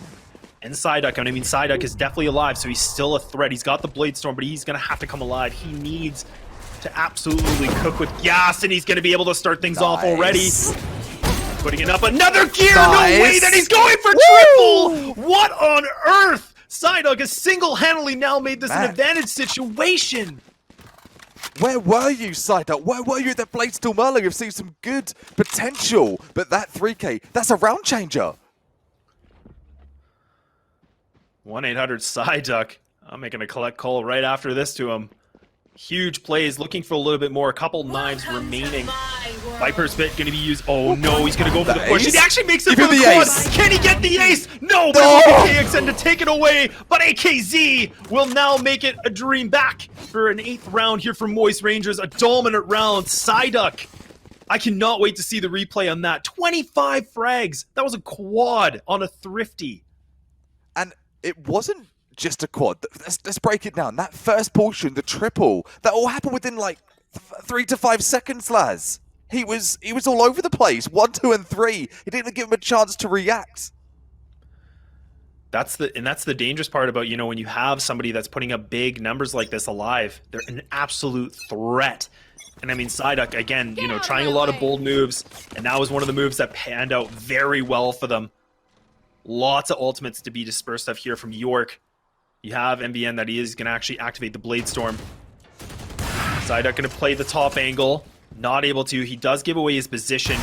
and Psyduck. I mean, Psyduck is definitely alive, so he's still a threat. He's got the Bladestorm, but he's going to have to come alive. He needs to absolutely cook with gas, and he's going to be able to start things off already. Putting it up another gear. No way that he's going for triple. What on earth? Psyduck has single-handedly now made this an advantage situation. Where were you, Psyduck? Where were you at that Bladestorm earlier? You've seen some good potential, but that 3K, that's a round changer. 1-800 Psyduck. I'm making a collect call right after this to him. Huge plays, looking for a little bit more. A couple knives remaining. Viper's Bit going to be used. Oh no, he's going to go for the push. He actually makes it for the quad. Can he get the ace? No, but it will be KXN to take it away. But AKZ will now make it a dream back for an 8th round here from Moist Rangers. A dominant round. Psyduck. I cannot wait to see the replay on that. 25 frags. That was a quad on a thrifty. And it wasn't just a quad. Let's break it down. That first portion, the triple, that all happened within like 3 to 5 seconds, Laz. He was all over the place. 1, 2, and 3. He didn't even give him a chance to react. That's the dangerous part about, when you have somebody that's putting up big numbers like this alive. They're an absolute threat. And I mean, Psyduck, again, trying a lot of bold moves, and that was one of the moves that panned out very well for them. Lots of ultimates to be dispersed of here from York. You have MVN that he is going to actually activate the Bladestorm. Psyduck going to play the top angle. Not able to. He does give away his position.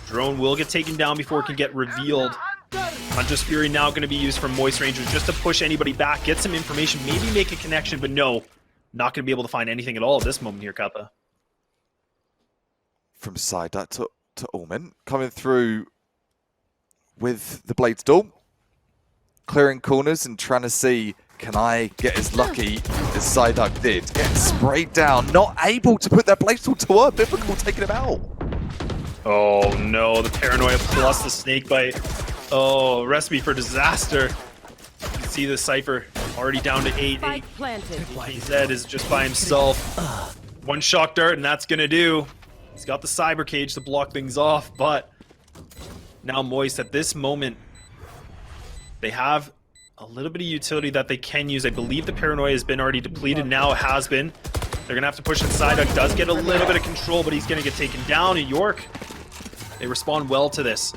Drone will get taken down before it can get revealed. Hunter's Fury now going to be used from Moist Rangers just to push anybody back, get some information, maybe make a connection, but no. Not going to be able to find anything at all at this moment here, Kappa. From Psyduck to Ullman, coming through with the Bladestorm. Clearing corners and trying to see, can I get as lucky as Psyduck did? Getting sprayed down, not able to put that Bladestorm to work. Difficult taking him out. Oh no, the Paranoia plus the Snake Bite. Oh, recipe for disaster. You can see the Cypher already down to 8. Spike planted. Zed is just by himself. One shock dart and that's going to do. He's got the Cyber Cage to block things off, but Now Moist, at this moment, they have a little bit of utility that they can use. I believe the Paranoia has been already depleted. Now it has been. They're going to have to push inside. Duck does get a little bit of control, but he's going to get taken down. And York, they respond well to this.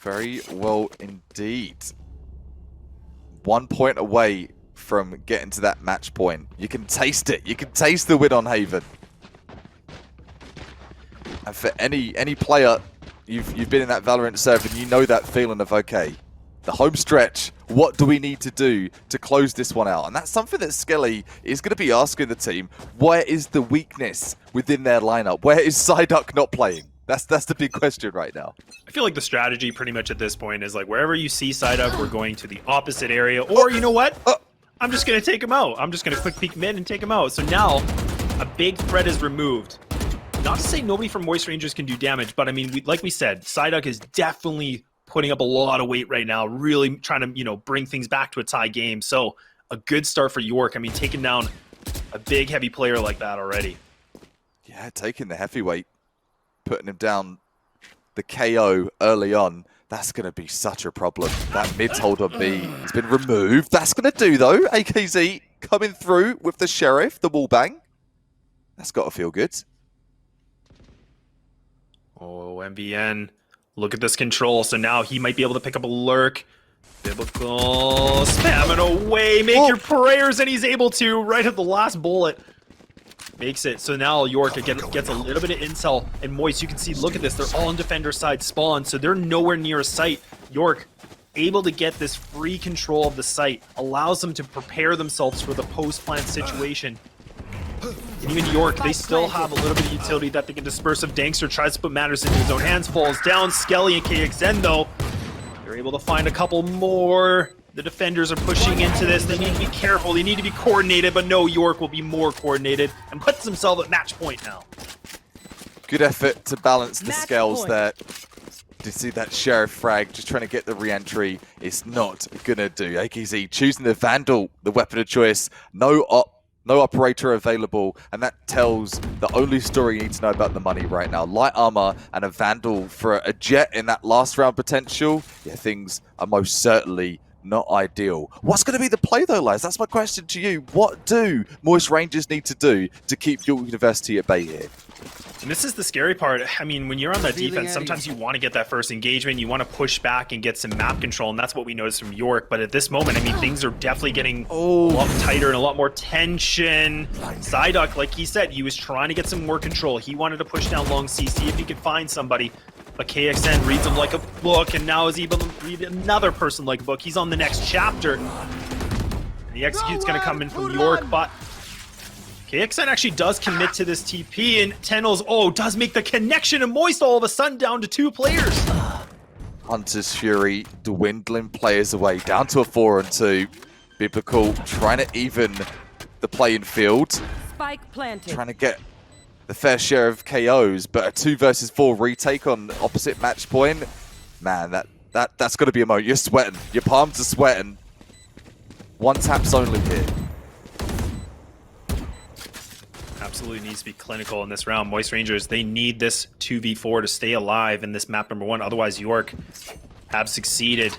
Very well indeed. 1 point away from getting to that match point. You can taste it. You can taste the win on Haven. And for any player, you've been in that Valorant server and you know that feeling of, okay, the home stretch, what do we need to do to close this one out? And that's something that Skelly is going to be asking the team. Where is the weakness within their lineup? Where is Psyduck not playing? That's the big question right now. I feel like the strategy pretty much at this point is like wherever you see Psyduck, we're going to the opposite area. Or you know what? I'm just going to take him out. I'm just going to quick peek mid and take him out. So now a big threat is removed. Not to say nobody from Moist Rangers can do damage, but I mean, like we said, Psyduck is definitely putting up a lot of weight right now, really trying to, you know, bring things back to a tie game. So a good start for York. I mean, taking down a big, heavy player like that already. Yeah, taking the heavyweight, putting him down the KO early on. That's going to be such a problem. That mid hold on B has been removed. That's going to do, though. AKZ coming through with the Sheriff, the wall bang. That's got to feel good. Oh, MVN. Look at this control. So now he might be able to pick up a lurk. Biblical. Spamming away. Make your prayers, and he's able to right at the last bullet. Makes it. So now York gets a little bit of intel. And Moist, you can see, look at this. They're all on defender side spawn, so they're nowhere near a site. York able to get this free control of the site. Allows them to prepare themselves for the post-plant situation. And even York, they still have a little bit of utility that they can disperse. If Dankster tries to put matters into his own hands, falls down. Skelly and KXN, though, they're able to find a couple more. The defenders are pushing into this. They need to be careful. They need to be coordinated, but no, York will be more coordinated and puts himself at match point now. Good effort to balance the scales there. To see that Sheriff frag, just trying to get the re-entry. It's not going to do. AKZ choosing the Vandal, the weapon of choice. No operator available, and that tells the only story you need to know about the money right now. Light armor and a Vandal for a Jet in that last round potential. Yeah, things are most certainly not ideal. What's going to be the play though, Laz? That's my question to you. What do Moist Rangers need to do to keep York University at bay here? And this is the scary part. I mean, when you're on that defense, sometimes you want to get that first engagement. You want to push back and get some map control, and that's what we noticed from York. But at this moment, I mean, things are definitely getting a lot tighter and a lot more tension. Psyduck, like he said, he was trying to get some more control. He wanted to push down long C, see if he could find somebody. But KXN reads him like a book, and now is able to read another person like a book. He's on the next chapter. And the execute's going to come in from York, but KXN actually does commit to this TP, and Tennos, does make the connection, and Moist all of a sudden down to 2 players. Hunter's Fury dwindling players away, down to a 4-on-2. Biblical trying to even the playing field. Spike planted. Trying to get the fair share of KOs, but a 2 versus 4 retake on opposite match point. Man, that's got to be a moment. You're sweating. Your palms are sweating. 1 taps only here. Absolutely needs to be clinical in this round. Moist Rangers, they need this 2v4 to stay alive in this map number 1. Otherwise, York have succeeded.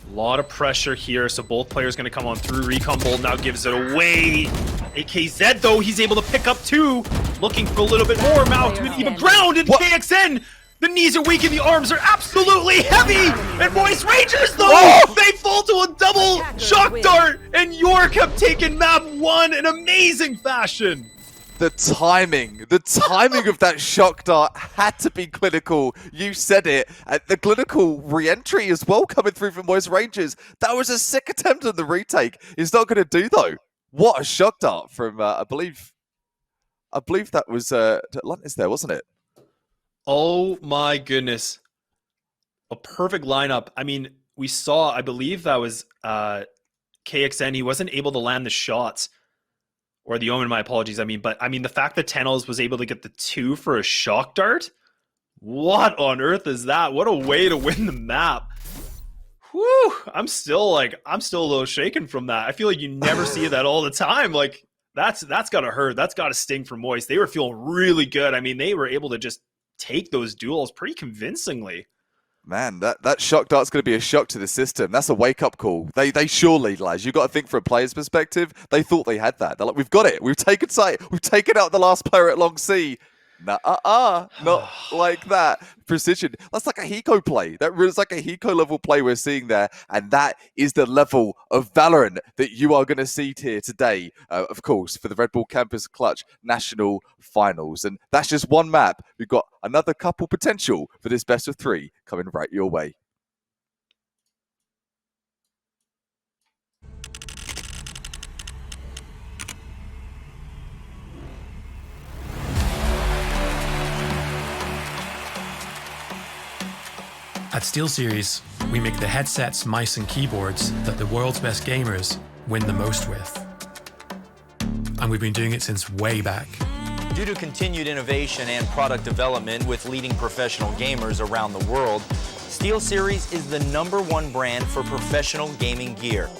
A lot of pressure here, so both players going to come on through. Recon Bolt now gives it away. AKZ, though, he's able to pick up 2. Looking for a little bit more. Now to an even ground, and KXN. The knees are weak and the arms are absolutely heavy. And Moist Rangers, though, they fall to a double shock dart. And York have taken map 1 in amazing fashion. The timing of that shock dart had to be clinical. You said it. The clinical re-entry as well coming through from Moist Rangers. That was a sick attempt on the retake. It's not going to do, though. What a shock dart from, I believe that was Atlantis there, wasn't it? Oh my goodness. A perfect lineup. I mean, we saw, I believe that was KXN. He wasn't able to land the shots. Or the Omen, my apologies. But the fact that Tennos was able to get the 2 for a shock dart? What on earth is that? What a way to win the map. Whew. I'm still a little shaken from that. I feel like you never see that all the time. Like, that's gotta hurt. That's gotta sting for Moist. They were feeling really good. I mean, they were able to just take those duels pretty convincingly. Man, that shock dart's going to be a shock to the system. That's a wake-up call. They surely, lads, you've got to think from a player's perspective, they thought they had that. They're like, we've got it. We've taken sight. We've taken out the last player at Long C. Not like that. Precision. That's like a Hiko play. It's like a Hiko level play we're seeing there. And that is the level of Valorant that you are going to see here today, of course, for the Red Bull Campus Clutch National Finals. And that's just one map. We've got another couple potential for this best of 3 coming right your way. At SteelSeries, we make the headsets, mice, and keyboards that the world's best gamers win the most with. And we've been doing it since way back. Due to continued innovation and product development with leading professional gamers around the world, SteelSeries is the #1 brand for professional gaming gear.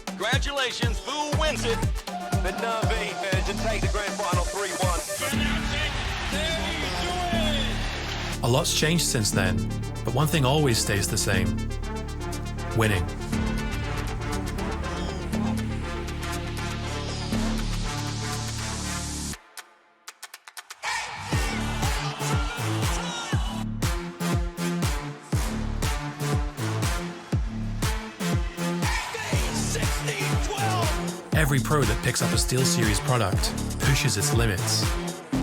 Congratulations, who wins it? The Navi to take the grand final 3-1. A lot's changed since then, but one thing always stays the same: winning. Every pro that picks up a SteelSeries product pushes its limits.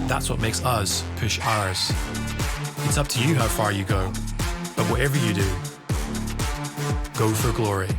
That's what makes us push ours. It's up to you how far you go, but whatever you do, go for glory.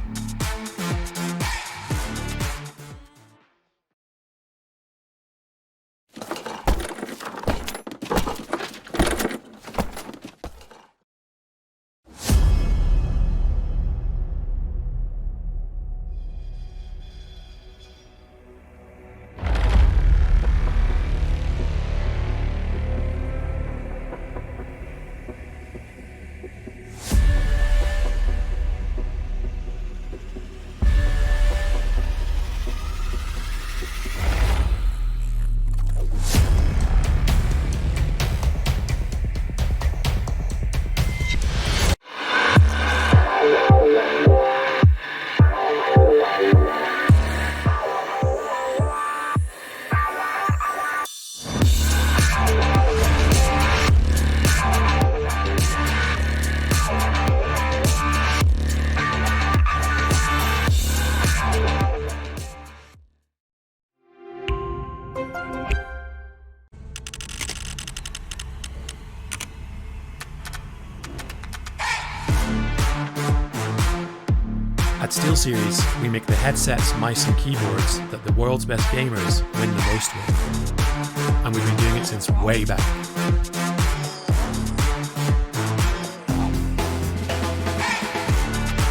At SteelSeries, we make the headsets, mice, and keyboards that the world's best gamers win the most with. And we've been doing it since way back.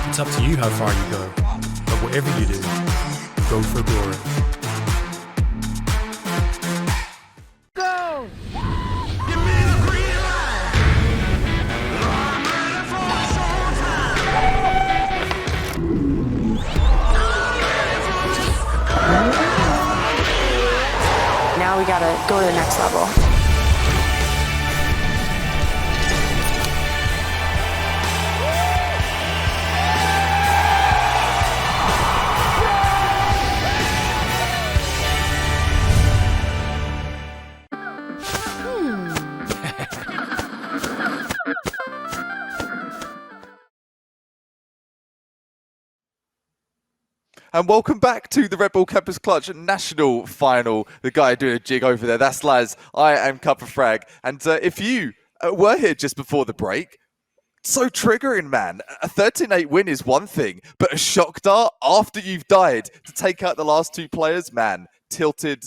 It's up to you how far you go, but whatever you do, go for glory. Now we gotta go to the next level. And welcome back to the Red Bull Campus Clutch National Final. The guy doing a jig over there, that's Laz. I am Cuppa Frag. And if you were here just before the break, so triggering, man. A 13-8 win is one thing, but a shock dart after you've died to take out the last two players, man, tilted.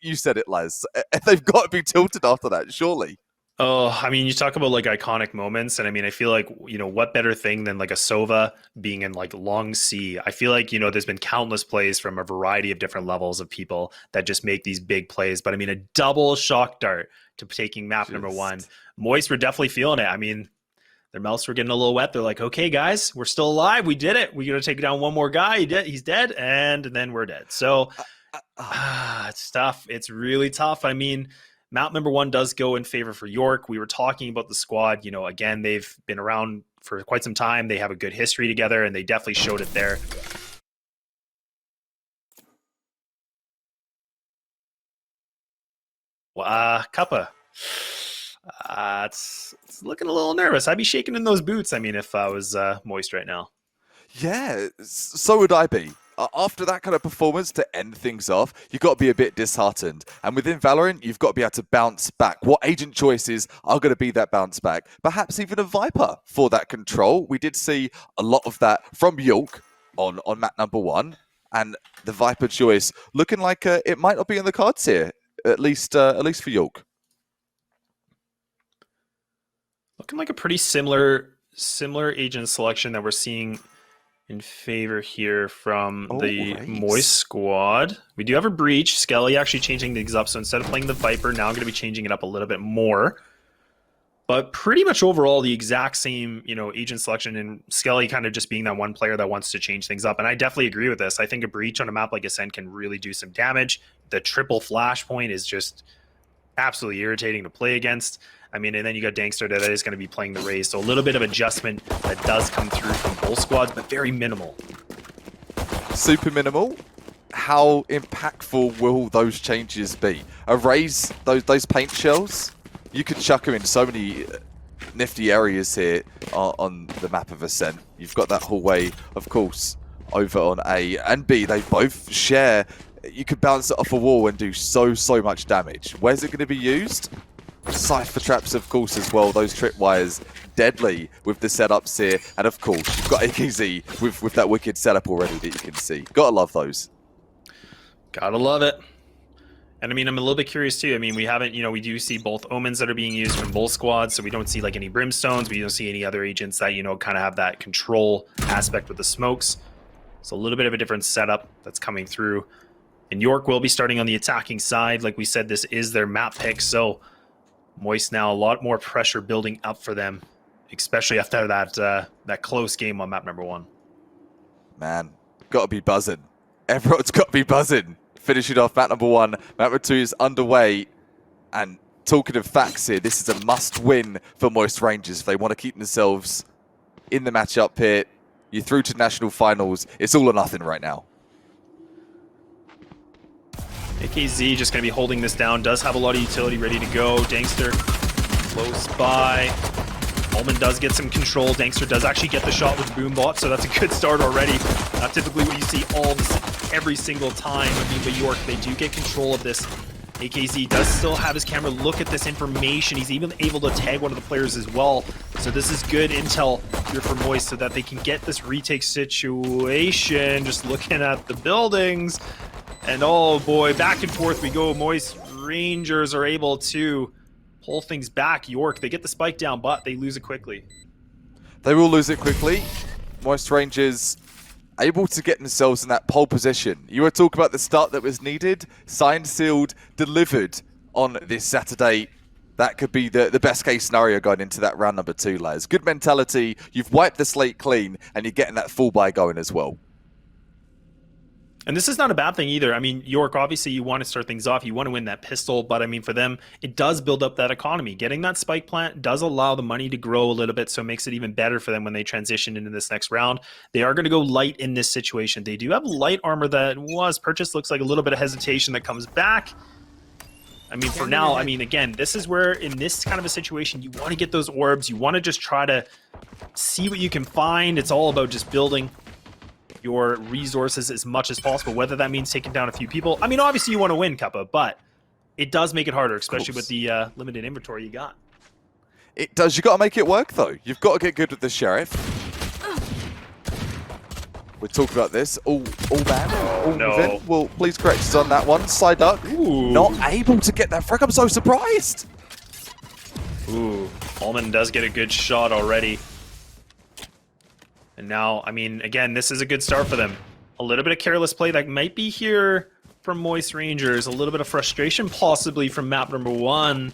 You said it, Laz. They've got to be tilted after that, surely. Oh, I mean, you talk about like iconic moments, and I mean, I feel like, you know, what better thing than like a Sova being in like Long C? I feel like, you know, there's been countless plays from a variety of different levels of people that just make these big plays. But I mean, a double shock dart to taking map number one. Moist were definitely feeling it. I mean, their mouths were getting a little wet. They're like, okay, guys, we're still alive. We did it. We're going to take down one more guy. He's dead. And then we're dead. So it's tough. It's really tough. I mean, Map number 1 does go in favor for York. We were talking about the squad. You know, again, they've been around for quite some time. They have a good history together, and they definitely showed it there. Kappa. It's looking a little nervous. I'd be shaking in those boots, I mean, if I was moist right now. Yeah, so would I be. After that kind of performance to end things off, you've got to be a bit disheartened. And within Valorant, you've got to be able to bounce back. What agent choices are going to be that bounce back? Perhaps even a Viper for that control. We did see a lot of that from York on map number 1. And the Viper choice looking like it might not be in the cards here, at least for York. Looking like a pretty similar agent selection that we're seeing in favor here from the Moist squad. We do have a Breach. Skelly actually changing things up. So instead of playing the Viper, now I'm going to be changing it up a little bit more. But pretty much overall, the exact same, you know, agent selection, and Skelly kind of just being that one player that wants to change things up. And I definitely agree with this. I think a Breach on a map like Ascent can really do some damage. The triple flashpoint is just absolutely irritating to play against. I mean, and then you got Dankster that is going to be playing the Raze. So a little bit of adjustment that does come through from both squads, but very minimal. Super minimal. How impactful will those changes be? A Raze, those paint shells, you could chuck them in so many nifty areas here on the map of Ascent. You've got that hallway, of course, over on A and B. They both share. You could bounce it off a wall and do so much damage. Where's it going to be used? Cypher traps, of course, as well. Those tripwires, deadly with the setups here. And of course, you've got AKZ with that wicked setup already that you can see. Gotta love those. Gotta love it. And I mean, I'm a little bit curious too. I mean, we haven't, you know, we do see both Omens that are being used from both squads. So we don't see like any Brimstones. We don't see any other agents that, you know, kind of have that control aspect with the smokes. So a little bit of a different setup that's coming through. And York will be starting on the attacking side. Like we said, this is their map pick. So Moist now a lot more pressure building up for them, especially after that close game on map number 1. Man, gotta be buzzing. Everyone's got to be buzzing. Finishing off map number 1. Map number 2 is underway. And talking of facts here, this is a must-win for Moist Rangers if they want to keep themselves in the matchup here. You're through to national finals. It's all or nothing right now. AKZ just going to be holding this down. Does have a lot of utility ready to go. Dankster close by. Ullman does get some control. Dankster does actually get the shot with Boombot, so that's a good start already. Typically what you see every single time. I mean, but York, they do get control of this. AKZ does still have his camera look at this information. He's even able to tag one of the players as well. So this is good intel here for Moist so that they can get this retake situation. Just looking at the buildings. And oh boy, back and forth we go. Moist Rangers are able to pull things back. York, they get the spike down, but they lose it quickly. They will lose it quickly. Moist Rangers able to get themselves in that pole position. You were talking about the start that was needed. Signed, sealed, delivered on this Saturday. That could be the best case scenario going into that round number 2, lads. Good mentality. You've wiped the slate clean, and you're getting that full buy going as well. And this is not a bad thing either. I mean, York, obviously you want to start things off. You want to win that pistol. But I mean, for them, it does build up that economy. Getting that spike plant does allow the money to grow a little bit. So it makes it even better for them when they transition into this next round. They are going to go light in this situation. They do have light armor that was purchased. Looks like a little bit of hesitation that comes back. I mean, for now, I mean, again, this is where in this kind of a situation, you want to get those orbs. You want to just try to see what you can find. It's all about just building your resources as much as possible, whether that means taking down a few people. I mean, obviously you want to win, Kappa, but it does make it harder, especially with the limited inventory you got. It does. You've got to make it work, though. You've got to get good with the Sheriff. We're talking about this. All man. No. Well, please correct us on that one. Side duck. Ooh. Not able to get that frag. I'm so surprised. Ooh, Ullman does get a good shot already. And now, I mean, again, this is a good start for them. A little bit of careless play that might be here from Moist Rangers. A little bit of frustration possibly from map number 1.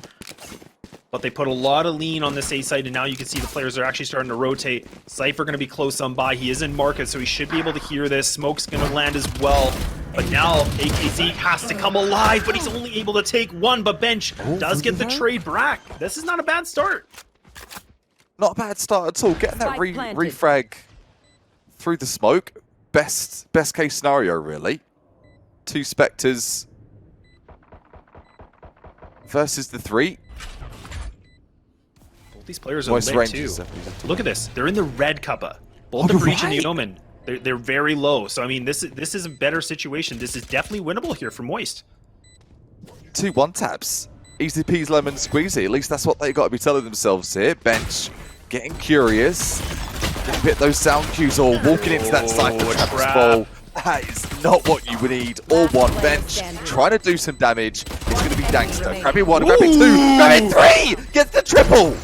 But they put a lot of lean on this A site, and now you can see the players are actually starting to rotate. Cypher going to be close on by. He is in market, so he should be able to hear this. Smoke's going to land as well. But now AKZ has to come alive, but he's only able to take one. But Bench does get the trade back. This is not a bad start. Not a bad start at all. Getting that Spike planted. refrag through the smoke. Best case scenario, really. 2 Spectres versus the 3. Both these players are Moist lit Rangers. too. Look at this. They're in the red cuppa. Both the Breach and the Omen. They're very low. So I mean, this is a better situation. This is definitely winnable here for Moist. 2 1-taps. Easy peas, lemon squeezy. At least that's what they got to be telling themselves here. Bench getting curious. Getting a bit those sound cues or walking into that Cypher trap as well. That is not what you would need. All one. Bench trying to do some damage. It's going to be Dangster. Grabbing 1, grabbing 2, grabbing 3! Gets the triple!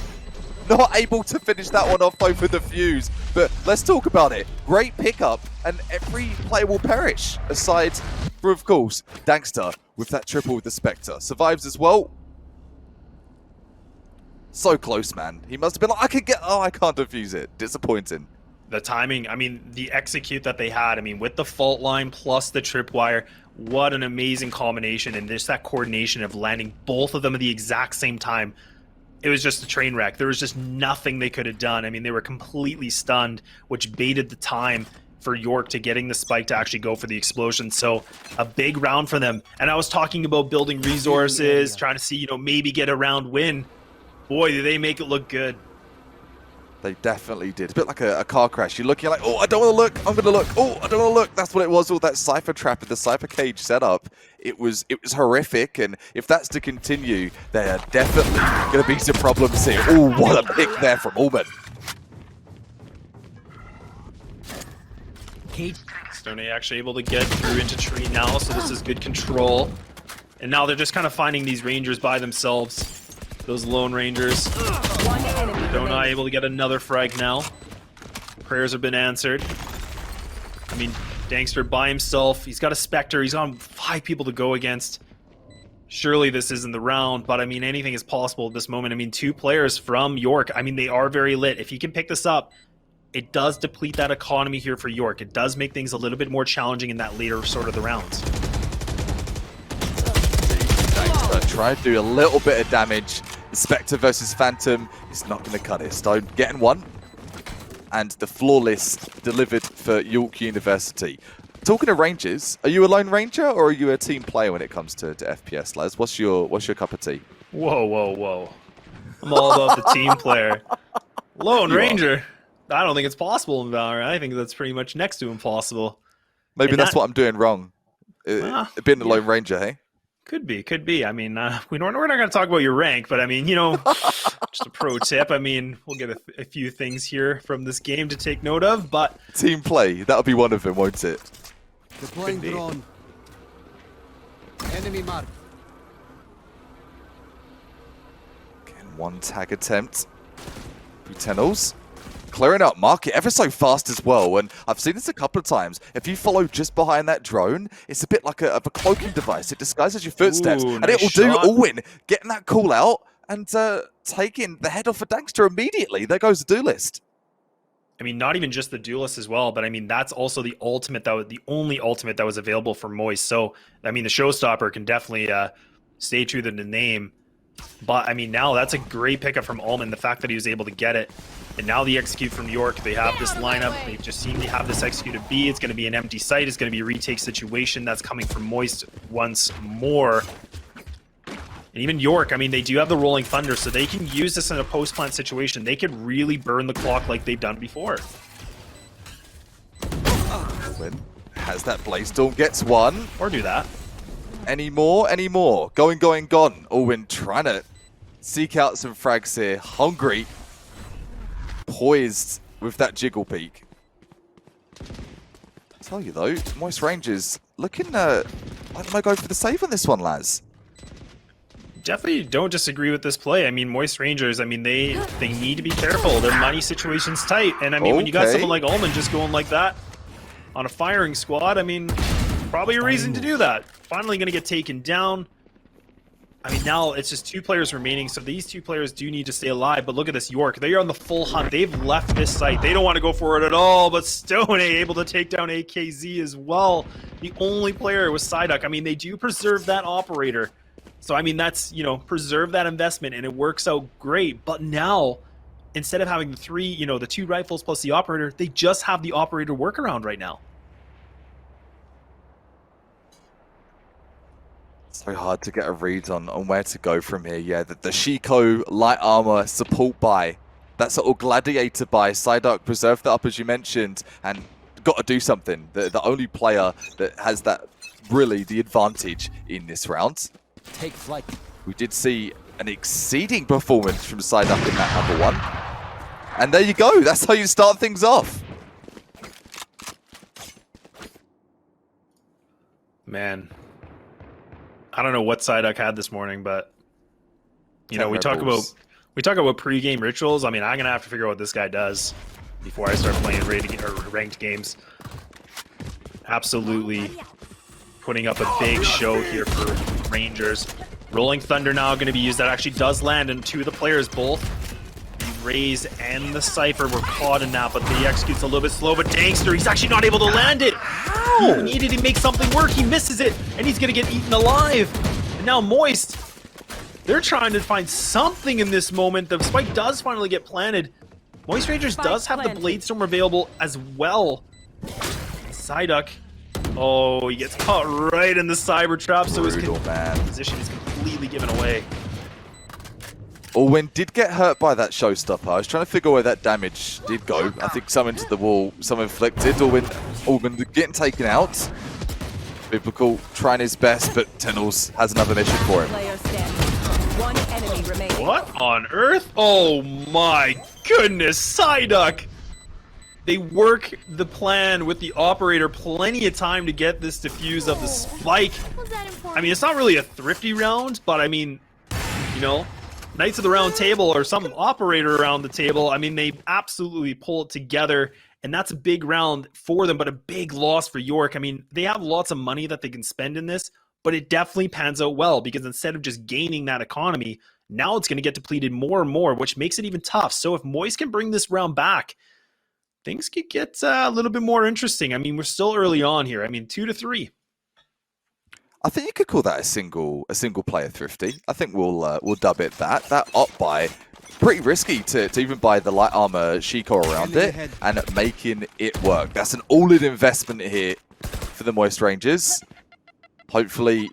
Not able to finish that one off though for the fuse. But let's talk about it. Great pickup, and every player will perish. Aside from, of course, Dangster with that triple with the Spectre. Survives as well. So close, man. He must have been like, I can get... Oh, I can't defuse it. Disappointing. The timing, I mean, the execute that they had, I mean, with the fault line plus the tripwire, what an amazing combination. And just that coordination of landing both of them at the exact same time. It was just a train wreck. There was just nothing they could have done. I mean, they were completely stunned, which baited the time for York to getting the spike to actually go for the explosion. So a big round for them. And I was talking about building resources, trying to see, you know, maybe get a round win. Boy, did they make it look good. They definitely did. A bit like a car crash. You're looking like, oh, I don't want to look. I'm going to look. Oh, I don't want to look. That's what it was. All that Cypher trap and the Cypher cage setup. It was horrific. And if that's to continue, there are definitely going to be some problems here. Oh, what a pick there from Allman. Stone actually able to get through into tree now, so this is good control. And now they're just kind of finding these Rangers by themselves. Those lone Rangers. One enemy Dona remaining. able to get another frag now. Prayers have been answered. I mean, Dangster by himself. He's got a Spectre. He's on 5 people to go against. Surely this isn't the round, but I mean, anything is possible at this moment. I mean, 2 players from York. I mean, they are very lit. If he can pick this up, it does deplete that economy here for York. It does make things a little bit more challenging in that later sort of the rounds. Try to do a little bit of damage. The Spectre versus Phantom is not going to cut it. Stone getting 1. And the flawless delivered for York University. Talking of Rangers, are you a lone Ranger or are you a team player when it comes to FPS, Laz? What's your cup of tea? Whoa. I'm all about the team player. Lone Ranger? I don't think it's possible in Valorant. I think that's pretty much next to impossible. Maybe And that's that- what I'm doing wrong. Being a lone Ranger, hey? Could be. I mean, we're not going to talk about your rank, but I mean, you know, just a pro tip. I mean, we'll get a few things here from this game to take note of, but Team play, that'll be one of them, won't it? Deploying be. drone. Enemy mark. Again, 1 tag attempt. Brutennals. Clearing out market ever so fast as well, and I've seen this a couple of times. If you follow just behind that drone, it's a bit like a cloaking device. It disguises your footsteps, Ooh, and nice it will shot. do all-win. Getting that call out and taking the head off of Dangster immediately. There goes the duelist. I mean, not even just the duelist as well, but I mean, that's also the ultimate the only ultimate that was available for Moist. So, I mean, the showstopper can definitely stay true to the name. But I mean, now that's a great pickup from Allman. The fact that he was able to get it, and now the execute from York. They have this lineup. They just seem to have this executed B. It's going to be an empty site. It's going to be a retake situation. That's coming from Moist once more. And even York, I mean, they do have the Rolling Thunder, so they can use this in a post-plant situation. They could really burn the clock like they've done before. Win. Has that Blaze Storm, gets 1. Or do that. Any more? Gone. Owen trying to seek out some frags here. Hungry. Poised with that jiggle peak. I tell you though, Moist Rangers looking like they might go for the save on this one, Laz. Definitely don't disagree with this play. I mean, Moist Rangers, I mean, they need to be careful. Their money situation's tight. And I mean, when you got Okay. someone like Allman just going like that on a firing squad, I mean, probably a reason to do that. Finally going to get taken down. I mean, now it's just 2 players remaining, so these 2 players do need to stay alive. But look at this, York. They are on the full hunt. They've left this site. They don't want to go for it at all, but Stone able to take down AKZ as well. The only player was Psyduck. I mean, they do preserve that operator. So, I mean, that's, you know, preserve that investment, and it works out great. But now, instead of having the 3, you know, the 2 rifles plus the operator, they just have the operator workaround right now. It's very hard to get a read on where to go from here. Yeah, the Shiko light armor support buy, that sort of gladiator buy, Psyduck preserved that up as you mentioned, and got to do something. The only player that has that really the advantage in this round. Take flight. We did see an exceeding performance from Psyduck in that number 1. And there you go, that's how you start things off. Man, I don't know what Psyduck had this morning, but you know, we talk about pre-game rituals. I mean, I'm gonna have to figure out what this guy does before I start playing ranked games. Absolutely putting up a big show here for Rangers. Rolling Thunder now going to be used. That actually does land, and 2 of the players, both the Raze and the Cypher, were caught in that, but the execute's a little bit slow. But Dangster, he's actually not able to land it. How? He needed to make something work. He misses it, and he's going to get eaten alive. And now Moist, they're trying to find something in this moment. The spike does finally get planted. Moist Rangers does have the Bladestorm available as well. Psyduck, oh, he gets caught right in the cyber trap, so his position is completely given away. Orwin did get hurt by that showstopper. I was trying to figure where that damage did go. I think some into the wall, some inflicted. Orwin getting taken out. Biblical trying his best, but Tennels has another mission for him. Player standing. 1 enemy remaining. What on earth? Oh my goodness, Psyduck! They work the plan with the operator plenty of time to get this defuse of the spike. I mean, it's not really a thrifty round, but I mean, you know, Knights of the Round Table or some operator around the table, I mean, they absolutely pull it together, and that's a big round for them, but a big loss for York. I mean, they have lots of money that they can spend in this, but it definitely pans out well, because instead of just gaining that economy, now it's going to get depleted more and more, which makes it even tough. So if Moist can bring this round back, things could get a little bit more interesting. I mean, we're still early on here. I mean, 2-3. I think you could call that a single player thrifty. I think we'll dub it that. That op buy, pretty risky to even buy the light armor Shiko around it and making it work. That's an all-in investment here for the Moist Rangers. Hopefully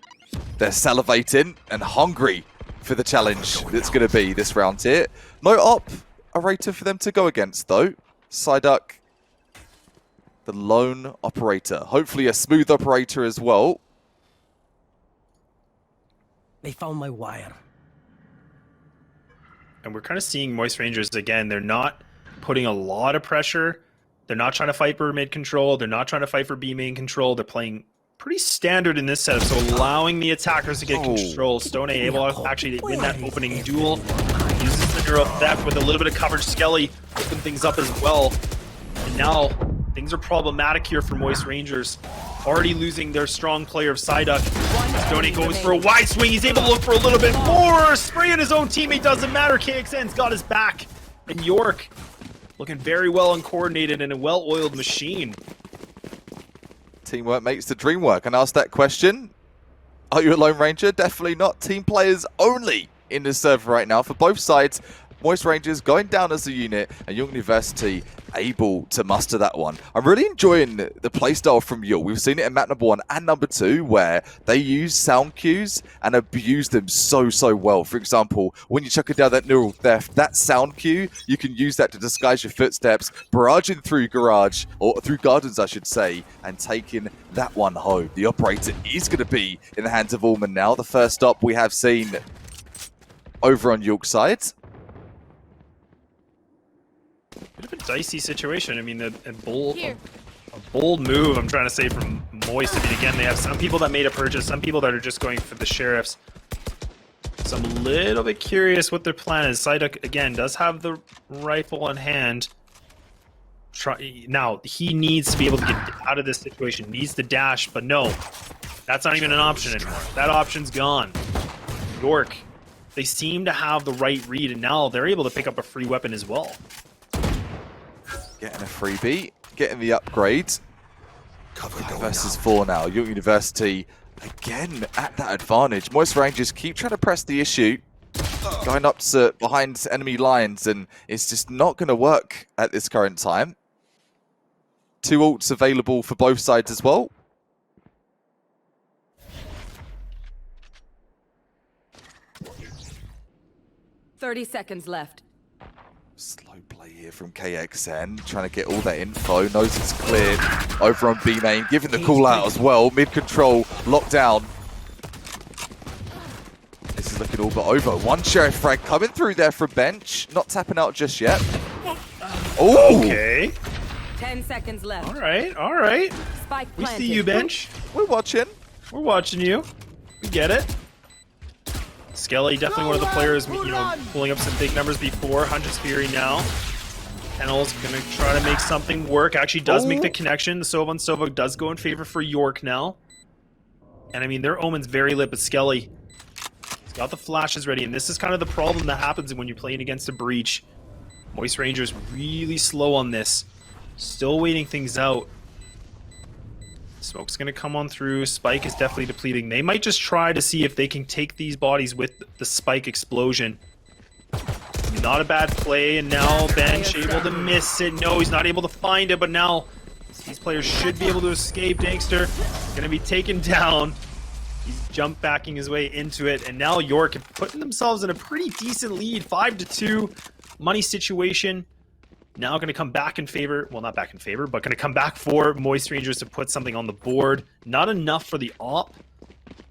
they're salivating and hungry for the challenge that's going to be this round here. No op operator for them to go against though. Psyduck, the lone operator. Hopefully a smooth operator as well. They found my wire. And we're kind of seeing Moist Rangers again. They're not putting a lot of pressure. They're not trying to fight for mid control. They're not trying to fight for B main control. They're playing pretty standard in this setup, so allowing the attackers to get control. Stone able to actually win that opening duel. Uses the Neuro Theft with a little bit of coverage. Skelly open things up as well. And now things are problematic here for Moist Rangers. Already losing their strong player of Psyduck. Stone goes for a wide swing. He's able to look for a little bit more. Spraying his own teammate doesn't matter. KXN's got his back. And York looking very well and coordinated in a well-oiled machine. Teamwork makes the dream work. And ask that question. Are you a Lone Ranger? Definitely not. Team players only in the server right now for both sides. Moist Rangers going down as a unit, and Young University able to muster that one. I'm really enjoying the playstyle from Yule. We've seen it in map number 1 and number 2, where they use sound cues and abuse them so well. For example, when you chuck it down that neural theft, that sound cue, you can use that to disguise your footsteps, barraging through garage, or through gardens, I should say, and taking that one home. The operator is going to be in the hands of Allman now. The first stop we have seen over on York's side. Bit of a dicey situation. I mean, a bold move, I'm trying to say, from Moist. I mean, again, they have some people that made a purchase, some people that are just going for the sheriffs. So I'm a little bit curious what their plan is. Psyduck, again, does have the rifle in hand. Now, he needs to be able to get out of this situation. Needs to dash, but no. That's not even an option anymore. That option's gone. York, they seem to have the right read, and now they're able to pick up a free weapon as well. Getting a freebie, getting the upgrade. 5 versus 4 now. York University again at that advantage. Moist Rangers keep trying to press the issue, going up to behind enemy lines, and it's just not going to work at this current time. 2 ults available for both sides as well. Thirty seconds left. Slow play here from KXN, trying to get all that info. Knows it's clear over on B main, giving the call out as well. Mid control, locked down. This is looking all but over. One sheriff frag coming through there from bench, not tapping out just yet. Oh, Okay. 10 seconds left. All right. All right. Spike We planted. see you, bench. we're watching. We're watching you. We get it. Skelly, definitely one of the players, pulling up some big numbers before. 100's Fury now. Kennel's going to try to make something work. Actually does make the connection. The Sova on Sova does go in favor for York now. And I mean, their Omen's very lit, but Skelly, he's got the flashes ready. And this is kind of the problem that happens when you're playing against a breach. Moist Rangers really slow on this. Still waiting things out. Smoke's going to come on through. Spike is definitely depleting. They might just try to see if they can take these bodies with the Spike explosion. Not a bad play, and now Bench able to miss it. No, he's not able to find it, but now these players should be able to escape. Dankster going to be taken down. He's jump backing his way into it, and now York putting themselves in a pretty decent lead. 5-2 money situation. Now going to come back in favor, well, not back in favor, but going to come back for Moist Rangers to put something on the board. Not enough for the AWP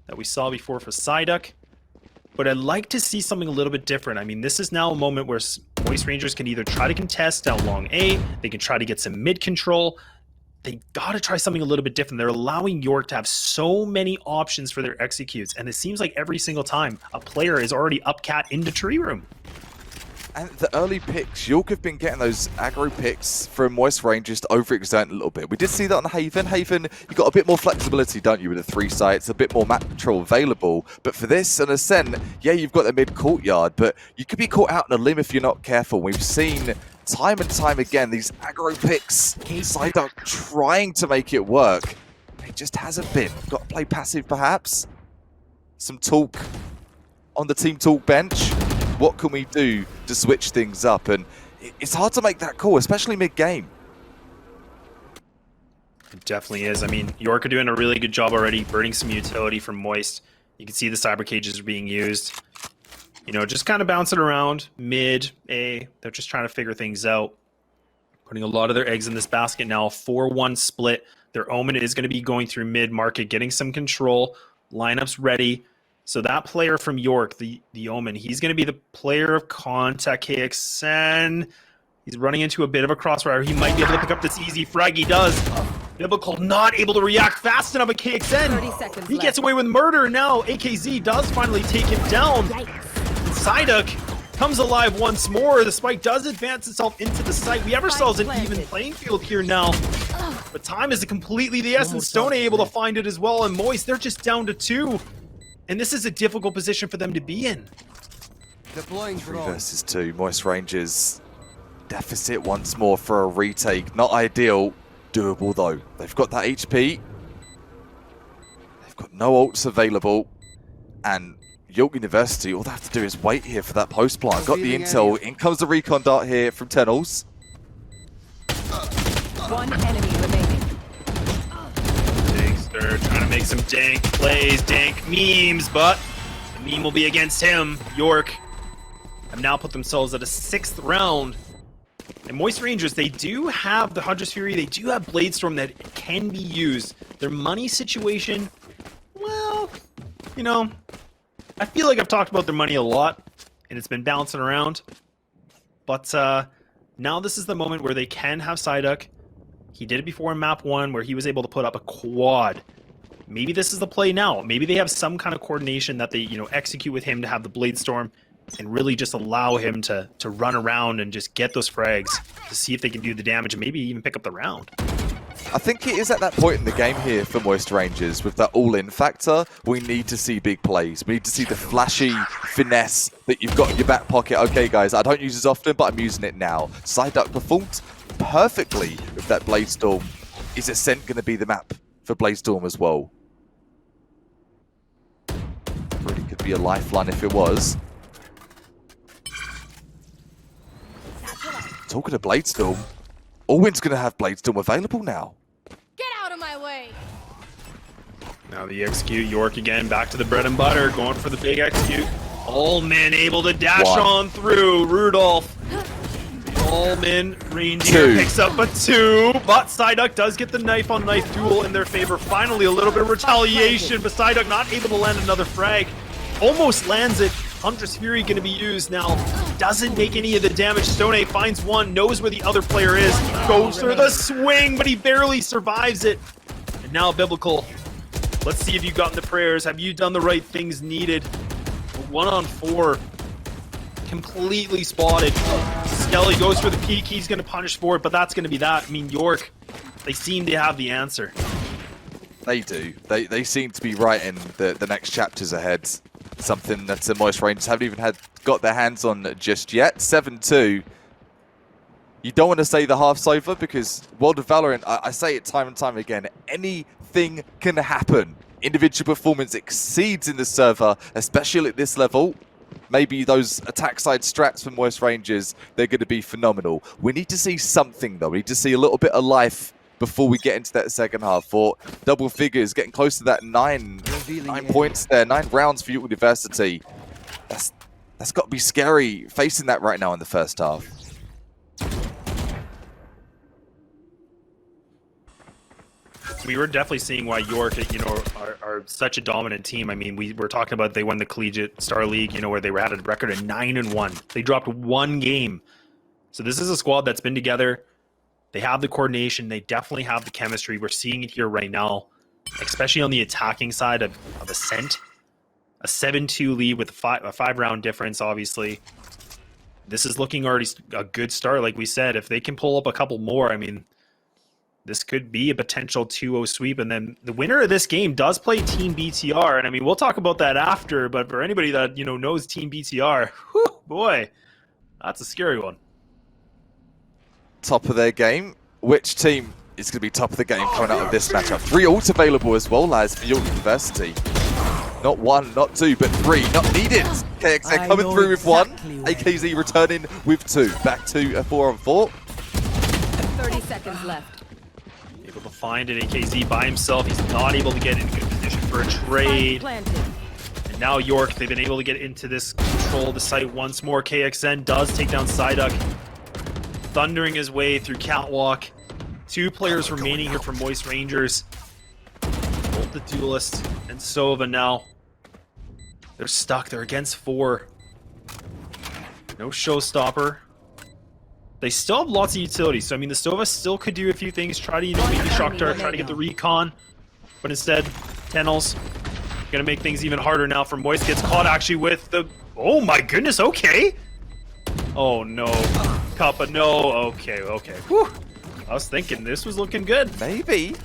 that we saw before for Psyduck, but I'd like to see something a little bit different. I mean, this is now a moment where Moist Rangers can either try to contest down long A, they can try to get some mid control. They got to try something a little bit different. They're allowing York to have so many options for their executes, and it seems like every single time a player is already up cat into tree room. And the early picks, York have been getting those aggro picks from Moist Rangers to overexert a little bit. We did see that on Haven. Haven, you got a bit more flexibility, don't you, with the 3 sites, a bit more map control available. But for this and Ascent, yeah, you've got the mid courtyard, but you could be caught out on a limb if you're not careful. We've seen time and time again these aggro picks, Psyduck trying to make it work. It just hasn't been. Got to play passive, perhaps. Some talk on the Team Talk bench. What can we do to switch things up? And it's hard to make that call, especially mid-game. It definitely is. I mean, York are doing a really good job already, burning some utility from Moist. You can see the cyber cages are being used. You know, just kind of bouncing around mid, A. They're just trying to figure things out. Putting a lot of their eggs in this basket now. 4-1 split. Their Omen is going to be going through mid market, getting some control. Lineups ready. So that player from York, the Omen, he's going to be the player of contact. KXN, he's running into a bit of a crossfire. He might be able to pick up this easy frag. He does. Biblical not able to react fast enough at KXN. 30 seconds He left. gets away with murder. Now AKZ does finally take him down. Psyduck comes alive once more. The Spike does advance itself into the site. We have ourselves an even playing field here now. But time is completely the essence. Stone able to find it as well. And Moist, they're just down to 2. And this is a difficult position for them to be in. Deploying 3 drone. versus 2. Moist Rangers deficit once more for a retake. Not ideal. Doable though. They've got that HP. They've got no ults available. And York University, all they have to do is wait here for that post plant. Got the intel. In comes the recon dart here from Tennels. One enemy remaining. Dankster trying to make some dank plays, dank memes, but the meme will be against him. York have now put themselves at a 6th round. And Moist Rangers, they do have the Hunter's Fury, they do have Bladestorm that can be used. Their money situation, well, you know, I feel like I've talked about their money a lot, and it's been bouncing around. But now this is the moment where they can have Psyduck. He did it before in map 1 where he was able to put up a quad. Maybe this is the play now. Maybe they have some kind of coordination that they, you know, execute with him to have the Bladestorm and really just allow him to run around and just get those frags to see if they can do the damage and maybe even pick up the round. I think it is at that point in the game here for Moist Rangers with that all-in factor. We need to see big plays. We need to see the flashy finesse that you've got in your back pocket. Okay, guys, I don't use this often, but I'm using it now. Psyduck performed perfectly with that Blade Storm. Is Ascent going to be the map for Blade Storm as well? Really could be a lifeline if it was. Talking to Blade Storm, Allwin's going to have Blade Storm available now. Get out of my way! Now the execute, York again, back to the bread and butter, going for the big execute. Allman able to dash on through. Rudolph. The Allman Ranger picks up a 2, but Psyduck does get the knife on knife duel in their favor. Finally, a little bit of retaliation, but Psyduck not able to land another frag. Almost lands it. Huntress Fury going to be used now. Doesn't make any of the damage. Stone finds one, knows where the other player is. Goes for the swing, but he barely survives it. And now Biblical. Let's see if you've gotten the prayers. Have you done the right things needed? 1-on-4. Completely spotted. Skelly goes for the peek. He's going to punish for it, but that's going to be that. I mean, York, they seem to have the answer. They do. They seem to be writing the next chapters ahead. Something that the Moist Rangers haven't even got their hands on just yet. 7-2. You don't want to say the half's over because World of Valorant, I say it time and time again, anything can happen. Individual performance exceeds in the server, especially at this level. Maybe those attack side strats from Moist Rangers, they're going to be phenomenal. We need to see something though. We need to see a little bit of life before we get into that second half. For double figures, getting close to that 9 points there, 9 rounds for University. That's got to be scary facing that right now in the first half. We were definitely seeing why York, are such a dominant team. I mean, we were talking about they won the Collegiate Star League, where they were at a record of 9-1. They dropped 1 game. So this is a squad that's been together. They have the coordination. They definitely have the chemistry. We're seeing it here right now, especially on the attacking side of Ascent. A 7-2 lead with a 5-round difference, obviously. This is looking already a good start, like we said. If they can pull up a couple more, I mean, this could be a potential 2-0 sweep. And then the winner of this game does play Team BTR. And I mean, we'll talk about that after. But for anybody that, knows Team BTR, whew, boy, that's a scary one. Top of their game. Which team is going to be top of the game coming out of this matchup? 3 ults available as well, lads, for York University. Not 1, not 2, but 3. Not needed. KXN coming through with 1. AKZ returning with 2. Back to a 4-on-4. 30 seconds left. Able to find an AKZ by himself. He's not able to get in good position for a trade. And now York, they've been able to get into this control of the site once more. KXN does take down Psyduck. Thundering his way through Catwalk. 2 players remaining here for Moist Rangers. Both the Duelist and Sova now. They're stuck. They're against 4. No showstopper. They still have lots of utility. So, I mean, the Sova still could do a few things. Try to, maybe Shock Dart, try to get the recon. But instead, Tenels gonna make things even harder now for Moist. Gets caught actually with the... Oh my goodness, okay. Oh no. Kappa, no. Okay. Whew. I was thinking this was looking good. Maybe.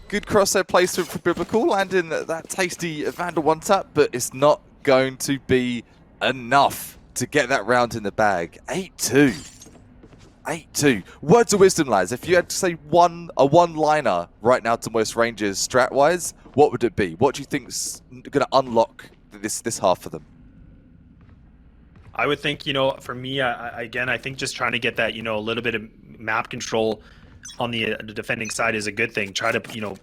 Good crosshair placement for Biblical, landing that tasty Vandal 1-tap, but it's not going to be enough to get that round in the bag. 8-2. 8-2. Words of wisdom, lads. If you had to say a one-liner right now to Moist Rangers strat-wise, what would it be? What do you think's going to unlock this half for them? I would think, for me, I think just trying to get that, a little bit of map control on the defending side is a good thing. Try to,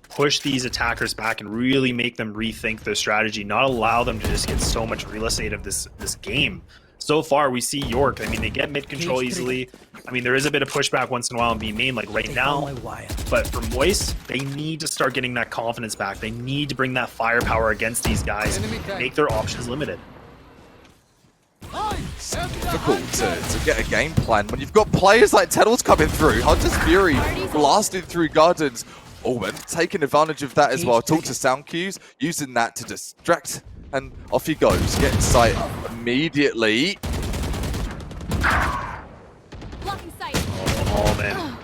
push these attackers back and really make them rethink their strategy, not allow them to just get so much real estate of this game. So far, we see York. I mean, they get mid control easily. I mean, there is a bit of pushback once in a while in B main, like right now. But for Moist, they need to start getting that confidence back. They need to bring that firepower against these guys, make their options limited. It's difficult to get a game plan when you've got players like Tenels coming through. Hunter's Fury blasted through Gardens. Allman taking advantage of that as well. Talk to sound cues, using that to distract, and off he goes. Get in sight immediately. Blocking sight. Oh man.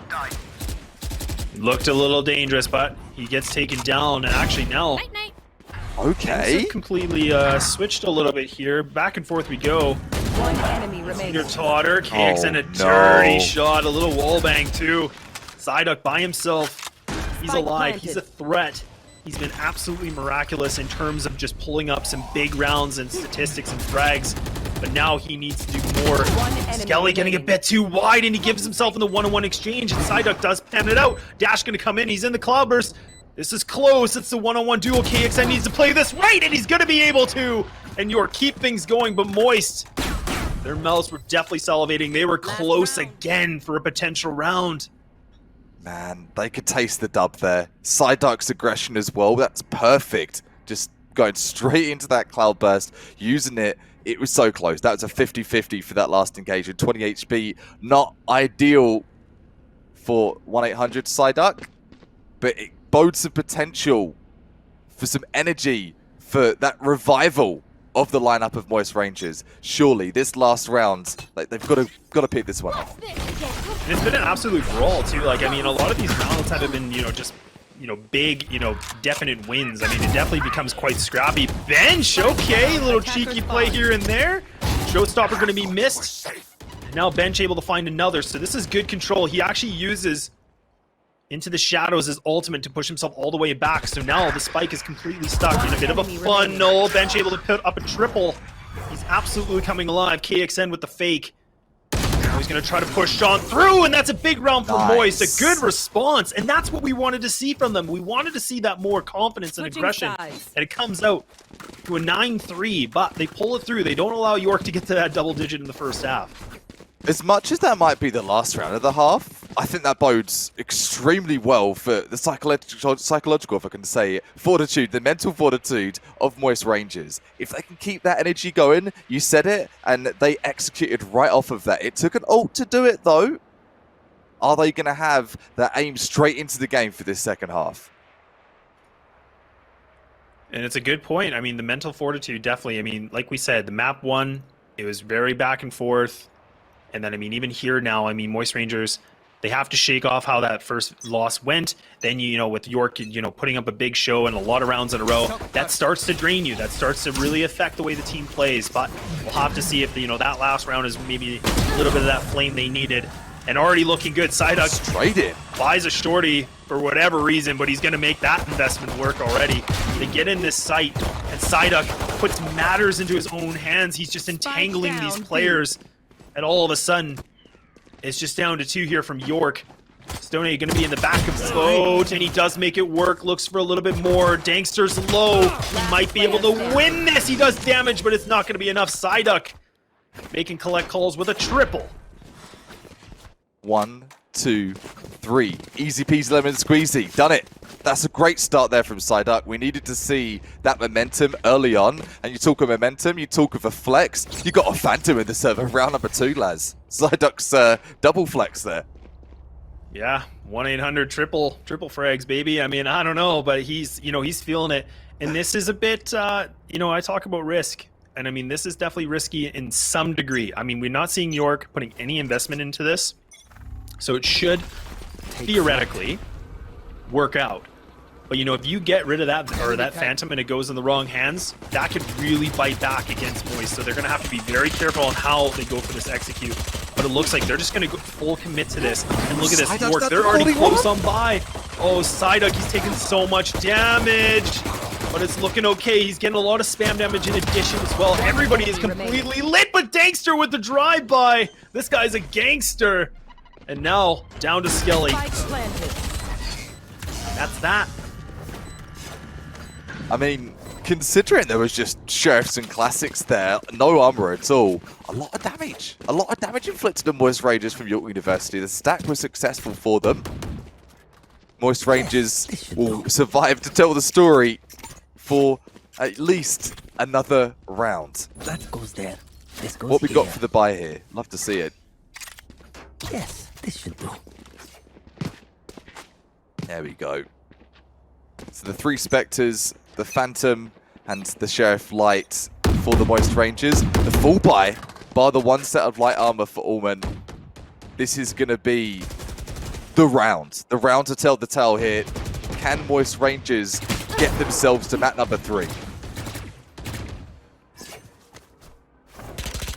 Looked a little dangerous, but he gets taken down. And actually now, Night night. things Okay. have completely switched a little bit here. Back and forth we go. One enemy remaining. Your Totter, KX and a no. dirty shot, a little wall bang too. Psyduck by himself. He's Spike alive. planted. He's a threat. He's been absolutely miraculous in terms of just pulling up some big rounds and statistics and frags. But now he needs to do more. enemy Skelly getting a remaining. bit too wide, and he gives himself in the one-on-one exchange. And Psyduck does pan it out. Dash gonna come in. He's in the cloudburst. This is close. It's the one-on-one duel. KXN needs to play this right, and he's gonna be able to. And York keep things going, but Moist, their mouths were definitely salivating. They were close round. again for a potential round. Man, they could taste the dub there. Psyduck's aggression as well. That's perfect. Just going straight into that cloudburst, using it. It was so close. That was a 50-50 for that last engagement. 20 HP, not ideal for 1-800 Psyduck, but it bodes some potential for some energy for that revival of the lineup of Moist Rangers. Surely this last round, like, they've got to pick this one up. And it's been an absolute brawl too. Like, I mean, a lot of these rounds haven't been, just, big, definite wins. I mean, it definitely becomes quite scrappy. Bench, okay, little cheeky play here and there. Showstopper going to be missed. Now Bench able to find another. So this is good control. He actually uses Into the Shadows his ultimate to push himself all the way back. So now the spike is completely stuck in a bit of a funnel. Bench able to put up a triple. He's absolutely coming alive. KXN with the fake. Now he's going to try to push Sean through, and that's a big round for Nice. Moist. A good response, and that's what we wanted to see from them. We wanted to see that more confidence and Switching aggression, sides. and it comes out to a 9-3, but they pull it through. They don't allow York to get to that double digit in the first half. As much as that might be the last round of the half, I think that bodes extremely well for the psychological, if I can say it, fortitude, the mental fortitude of Moist Rangers. If they can keep that energy going, you said it, and they executed right off of that. It took an ult to do it, though. Are they going to have that aim straight into the game for this second half? And it's a good point. I mean, the mental fortitude, definitely. I mean, like we said, the map one, it was very back and forth. And then, I mean, even here now, I mean, Moist Rangers, they have to shake off how that first loss went. Then, with York, putting up a big show and a lot of rounds in a row, that starts to drain you. That starts to really affect the way the team plays. But we'll have to see if, that last round is maybe a little bit of that flame they needed. And already looking good. Psyduck Straight in. buys a shorty for whatever reason, but he's going to make that investment work already. They get in this site, and Psyduck puts matters into his own hands. He's just entangling these players. And all of a sudden, it's just down to 2 here from York. Stone going to be in the back of the boat, and he does make it work. Looks for a little bit more. Dankster's low. He might be able to win this. He does damage, but it's not going to be enough. Psyduck making collect calls with a triple. 1, 2, 3. Easy peasy lemon squeezy. Done it. That's a great start there from Psyduck. We needed to see that momentum early on. And you talk of momentum, you talk of a flex. You got a Phantom in the server. Round number 2, Laz. Psyduck's double flex there. Yeah, 1-800 triple frags, baby. I mean, I don't know, but he's feeling it. And this is a bit, I talk about risk. And I mean, this is definitely risky in some degree. I mean, we're not seeing York putting any investment into this. So it should theoretically work out. But if you get rid of that Phantom and it goes in the wrong hands, that could really bite back against Moist. So they're going to have to be very careful on how they go for this execute. But it looks like they're just going to go full commit to this. And look at this, Psyduck's York, got they're the already 41? close on by. Oh, Psyduck, he's taking so much damage. But it's looking okay. He's getting a lot of spam damage in addition as well. Everybody is completely lit, but Dankster with the drive-by. This guy's a gangster. And now, down to Skelly. Spike planted. That's that. I mean, considering there was just Sheriffs and Classics there, no armor at all, a lot of damage. A lot of damage inflicted on Moist Rangers from York University. The stack was successful for them. Moist Rangers will survive to tell the story for at least another round. That goes there. This goes What we got here. for the buy here? Love to see it. Yes, this should do. There we go. So the 3 Spectres, the Phantom, and the Sheriff Light for the Moist Rangers. The full buy, bar the 1 set of light armor for Allman. This is going to be the round. The round to tell the tale here. Can Moist Rangers get themselves to map number 3?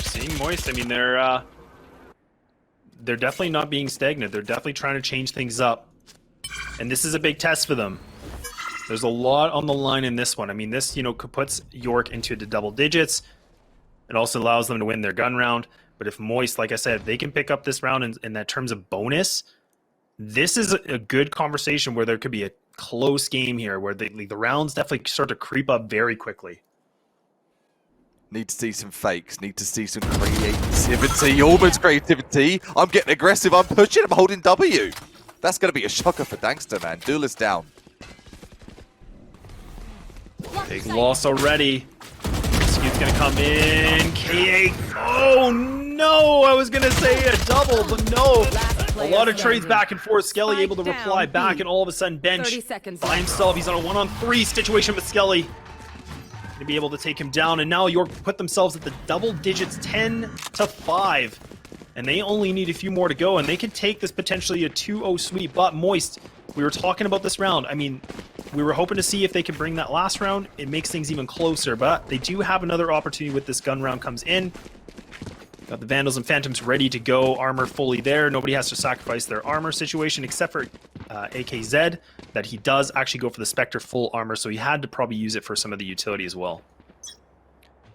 Seeing Moist, I mean, they're definitely not being stagnant. They're definitely trying to change things up. And this is a big test for them. There's a lot on the line in this one. I mean, this, puts York into the double digits. It also allows them to win their gun round. But if Moist, like I said, if they can pick up this round in that terms of bonus, this is a good conversation where there could be a close game here where the rounds definitely start to creep up very quickly. Need to see some fakes. Need to see some creativity. Almost creativity. I'm getting aggressive. I'm pushing. I'm holding W. That's going to be a shocker for Dankster, man. Duelist down. Big loss already. Execute's going to come in. K8. Oh, no. I was going to say a double, but no. A lot of trades back and forth. Skelly able to reply back, and all of a sudden Bench by himself. He's on a 1-on-3 situation with Skelly. To be able to take him down, and now York put themselves at the double digits, 10-5, and they only need a few more to go, and they could take this potentially a 2-0 sweep. But Moist, we were talking about this round. I mean, we were hoping to see if they could bring that last round. It makes things even closer, but they do have another opportunity with this gun round comes in. Got the Vandals and Phantoms ready to go, armor fully there. Nobody has to sacrifice their armor situation except for AKZ, that he does actually go for the Spectre full armor, so he had to probably use it for some of the utility as well.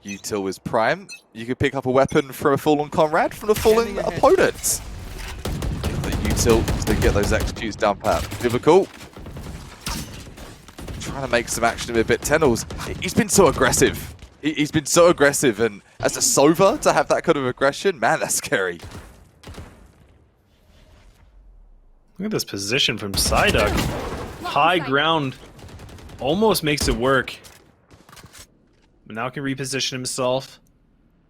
Util is prime. You could pick up a weapon from a fallen comrade, from a fallen opponent. The Util to get those executes down pat. Difficult. Trying to make some action a bit. Tennels, he's been so aggressive. He's been so aggressive, and as a Sova to have that kind of aggression, man, that's scary. Look at this position from Psyduck. High ground almost makes it work. But now can reposition himself.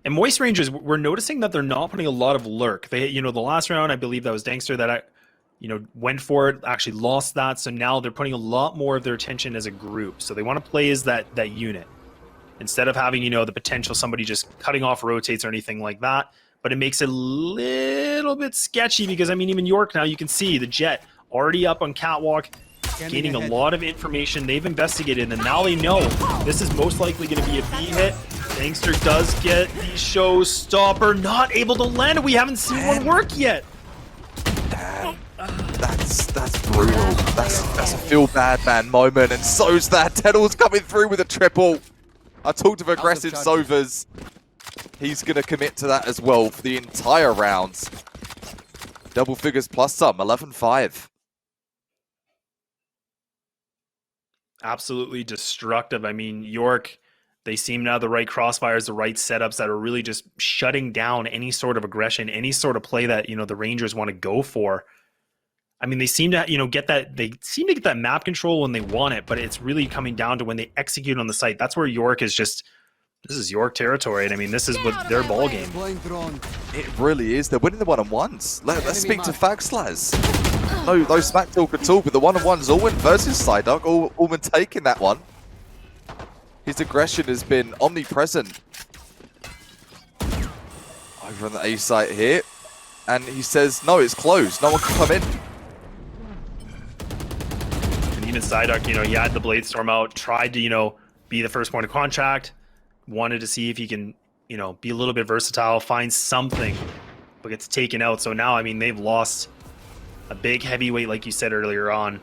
And Moist Rangers, we're noticing that they're not putting a lot of lurk. They, the last round, I believe that was Dankster that went for it, actually lost that. So now they're putting a lot more of their attention as a group. So they want to play as that unit. Instead of having, the potential somebody just cutting off rotates or anything like that. But it makes it a little bit sketchy because, I mean, even York now, you can see the Jet already up on Catwalk, gaining a lot of information. They've investigated, and now they know this is most likely going to be a B hit. Dankster does get the showstopper, not able to land it. We haven't seen one work yet. Damn. That's brutal. That's a feel bad man moment, and so's that. Teddle's coming through with a triple. I talked of aggressive Sovas. He's going to commit to that as well for the entire round. Double figures plus some, 11-5. Absolutely destructive. I mean, York, they seem to have the right crossfires, the right setups that are really just shutting down any sort of aggression, any sort of play that, the Rangers want to go for. I mean, they seem to, get that map control when they want it, but it's really coming down to when they execute on the site. That's where York is just, this is York territory, and I mean, this is what their ball game. It really is. They're winning the one-on-ones. Let's speak to Faxlaz. No smack talk at all, but the one-on-ones Allwyn versus Psyduck. Allwyn taking that one. His aggression has been omnipresent. Over on the A site here. And he says, no, it's closed. No one can come in. And even Psyduck, he had the Blade Storm out, tried to, be the first point of contact, wanted to see if he can, be a little bit versatile, find something, but gets taken out. So now, I mean, they've lost a big heavyweight, like you said earlier on.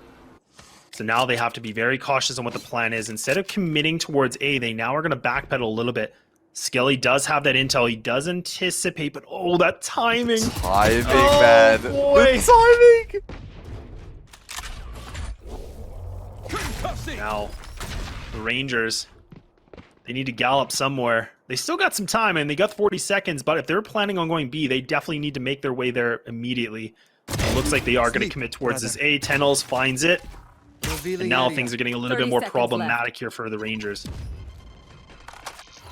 So now they have to be very cautious on what the plan is. Instead of committing towards A, they now are going to backpedal a little bit. Skelly does have that intel. He does anticipate, but oh, that timing. Timing, man. Boy. The timing. Now, the Rangers, they need to gallop somewhere. They still got some time, and they got 40 seconds, but if they're planning on going B, they definitely need to make their way there immediately. It looks like they are going to commit towards this A. Tennels finds it. And now things are getting a little bit more problematic here for the Rangers.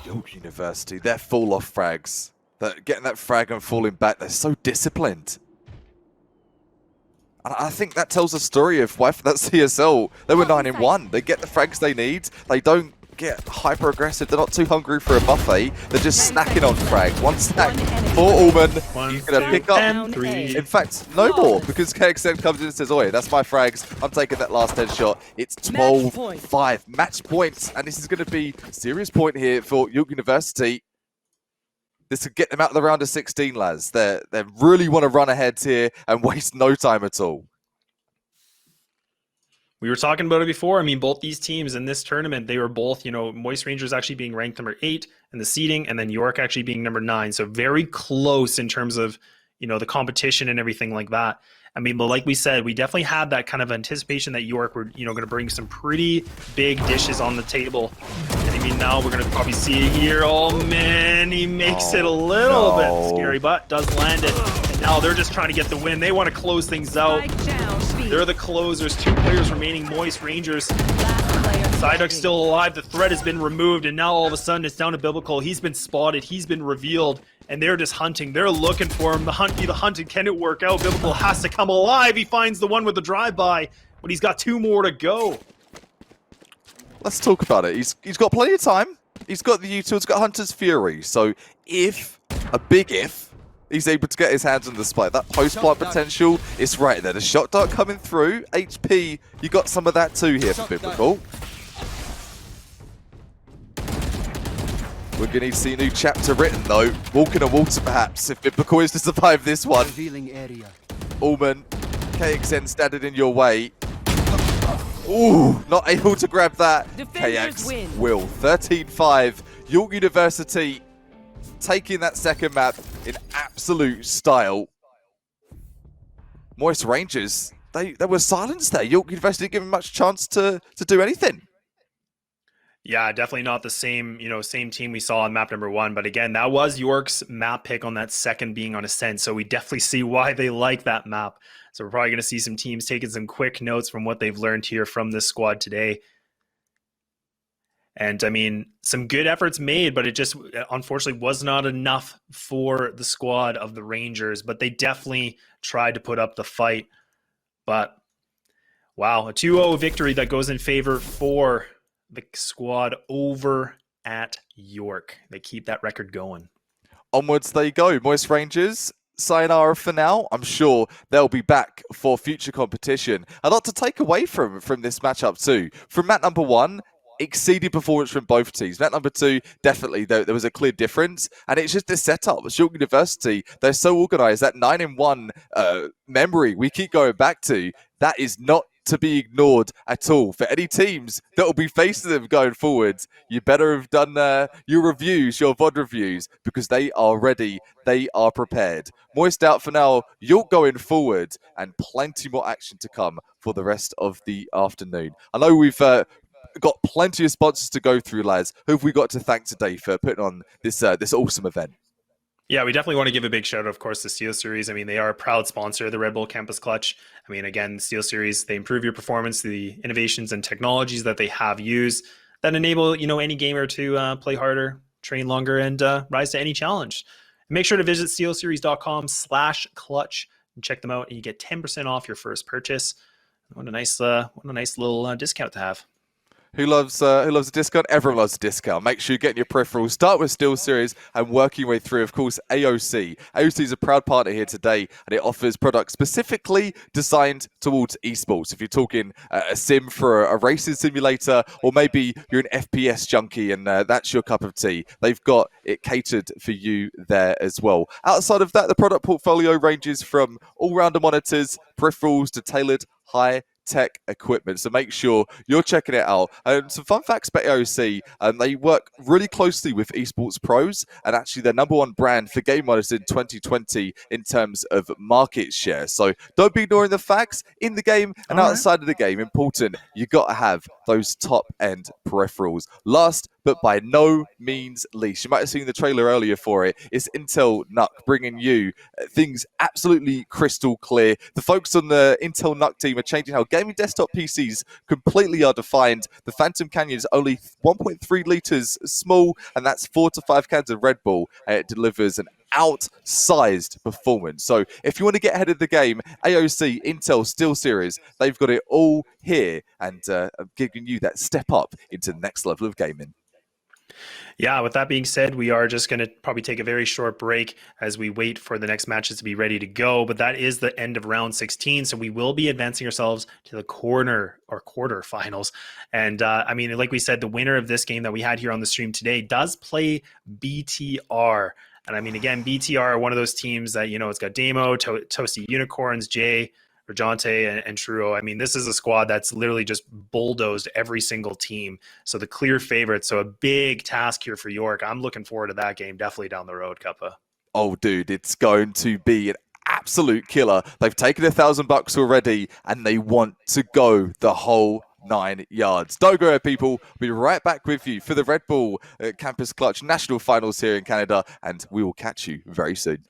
York University, they're full off frags. Getting that frag and falling back, they're so disciplined. And I think that tells a story of why for that CSL, they were 9-1. They get the frags they need. They don't get hyper aggressive. They're not too hungry for a buffet. They're just snacking on frag. One snack for Allman. He's going to pick up. and 3. In fact, no more, because KXN comes in and says, oi, that's my frags. I'm taking that last headshot. It's 12-5. Match points. And this is going to be a serious point here for York University. This could get them out of the round of 16, lads. They really want to run ahead here and waste no time at all. We were talking about it before. I mean, both these teams in this tournament, they were both, Moist Rangers actually being ranked number 8 in the seeding, and then York actually being number 9. So very close in terms of, the competition and everything like that. I mean, but like we said, we definitely had that kind of anticipation that York were, going to bring some pretty big dishes on the table. And I mean, now we're going to probably see it here. Oh, man, he makes it a little bit scary, but does land it. And now they're just trying to get the win. They want to close things out. They're the closers. 2 players remaining, Moist Rangers. Psyduck's still alive. The threat has been removed, and now all of a sudden it's down to Biblical. He's been spotted. He's been revealed, and they're just hunting. They're looking for him. The hunt be the hunted. Can it work out? Biblical has to come alive. He finds the one with the drive-by, but he's got 2 more to go. Let's talk about it. He's got plenty of time. He's got the util. He's got Hunter's Fury. So if, a big if, he's able to get his hands on the display, that post-plant potential is right there. The shot dart coming through. HP, you got some of that too here for Biblical. We're going to see a new chapter written though. Walking on water perhaps, if Biblical is to survive this one. Allman, KXN standing in your way. Ooh, not able to grab that. KX will. 13-5. York University taking that second map in absolute style. Moist Rangers, they were silenced there. York University didn't give them much chance to do anything. Yeah, definitely not the same, same team we saw on map number 1. But again, that was York's map pick on that second being on Ascent. So we definitely see why they like that map. So we're probably going to see some teams taking some quick notes from what they've learned here from this squad today. And I mean, some good efforts made, but it just unfortunately was not enough for the squad of the Rangers. But they definitely tried to put up the fight. But wow, a 2-0 victory that goes in favor for the squad over at York. They keep that record going. Onwards they go. Moist Rangers, sayonara for now. I'm sure they'll be back for future competition. A lot to take away from this matchup too. From map number 1, exceeding performance from both teams. Map number 2, definitely there was a clear difference, and it's just this setup. York University, they're so organised. That 9-in-1 memory we keep going back to, that is not to be ignored at all. For any teams that will be facing them going forwards, you better have done your reviews, your VOD reviews, because they are ready, they are prepared. Moist out for now, York going forward, and plenty more action to come for the rest of the afternoon. I know we've got plenty of sponsors to go through, lads. Who have we got to thank today for putting on this awesome event? Yeah, we definitely want to give a big shout out, of course, to Steel Series. I mean, they are a proud sponsor of the Red Bull Campus Clutch. I mean, again, Steel Series, they improve your performance through the innovations and technologies that they have used that enable, any gamer to play harder, train longer, and rise to any challenge. Make sure to visit steelseries.com/clutch and check them out, and you get 10% off your first purchase. What a nice little discount to have. Who loves a discount? Everyone loves a discount. Make sure you're getting your peripherals. Start with Steel Series and working your way through, of course, AOC. AOC is a proud partner here today, and it offers products specifically designed towards esports. If you're talking a sim for a racing simulator, or maybe you're an FPS junkie and that's your cup of tea, they've got it catered for you there as well. Outside of that, the product portfolio ranges from all-rounder monitors, peripherals to tailored high-tech equipment, so make sure you're checking it out. And some fun facts about AOC, they work really closely with esports pros, and actually they're #1 brand for game monitors in 2020 in terms of market share. So don't be ignoring the facts in the game and outside of the game. Important, you got to have those top-end peripherals. Last but by no means least, you might have seen the trailer earlier for it, it's Intel NUC bringing you things absolutely crystal clear. The folks on the Intel NUC team are changing how gaming desktop PCs completely are defined. The Phantom Canyon is only 1.3 litres small, and that's 4 to 5 cans of Red Bull, and it delivers an outsized performance. So if you want to get ahead of the game, AOC, Intel, SteelSeries, they've got it all here and giving you that step up into the next level of gaming. Yeah, with that being said, we are just going to probably take a very short break as we wait for the next matches to be ready to go. But that is the end of round 16. So we will be advancing ourselves to the quarterfinals. And I mean, like we said, the winner of this game that we had here on the stream today does play BTR. And I mean, again, BTR are one of those teams that, it's got Damo, Toasty Unicorns, Jay, Rajante, and Truro. I mean, this is a squad that's literally just bulldozed every single team. So the clear favorite. So a big task here for York. I'm looking forward to that game definitely down the road, Kappa. Oh, dude, it's going to be an absolute killer. They've taken $1,000 already, and they want to go the whole 9 yards. Don't go ahead, people. We'll be right back with you for the Red Bull Campus Clutch National Finals here in Canada, and we will catch you very soon.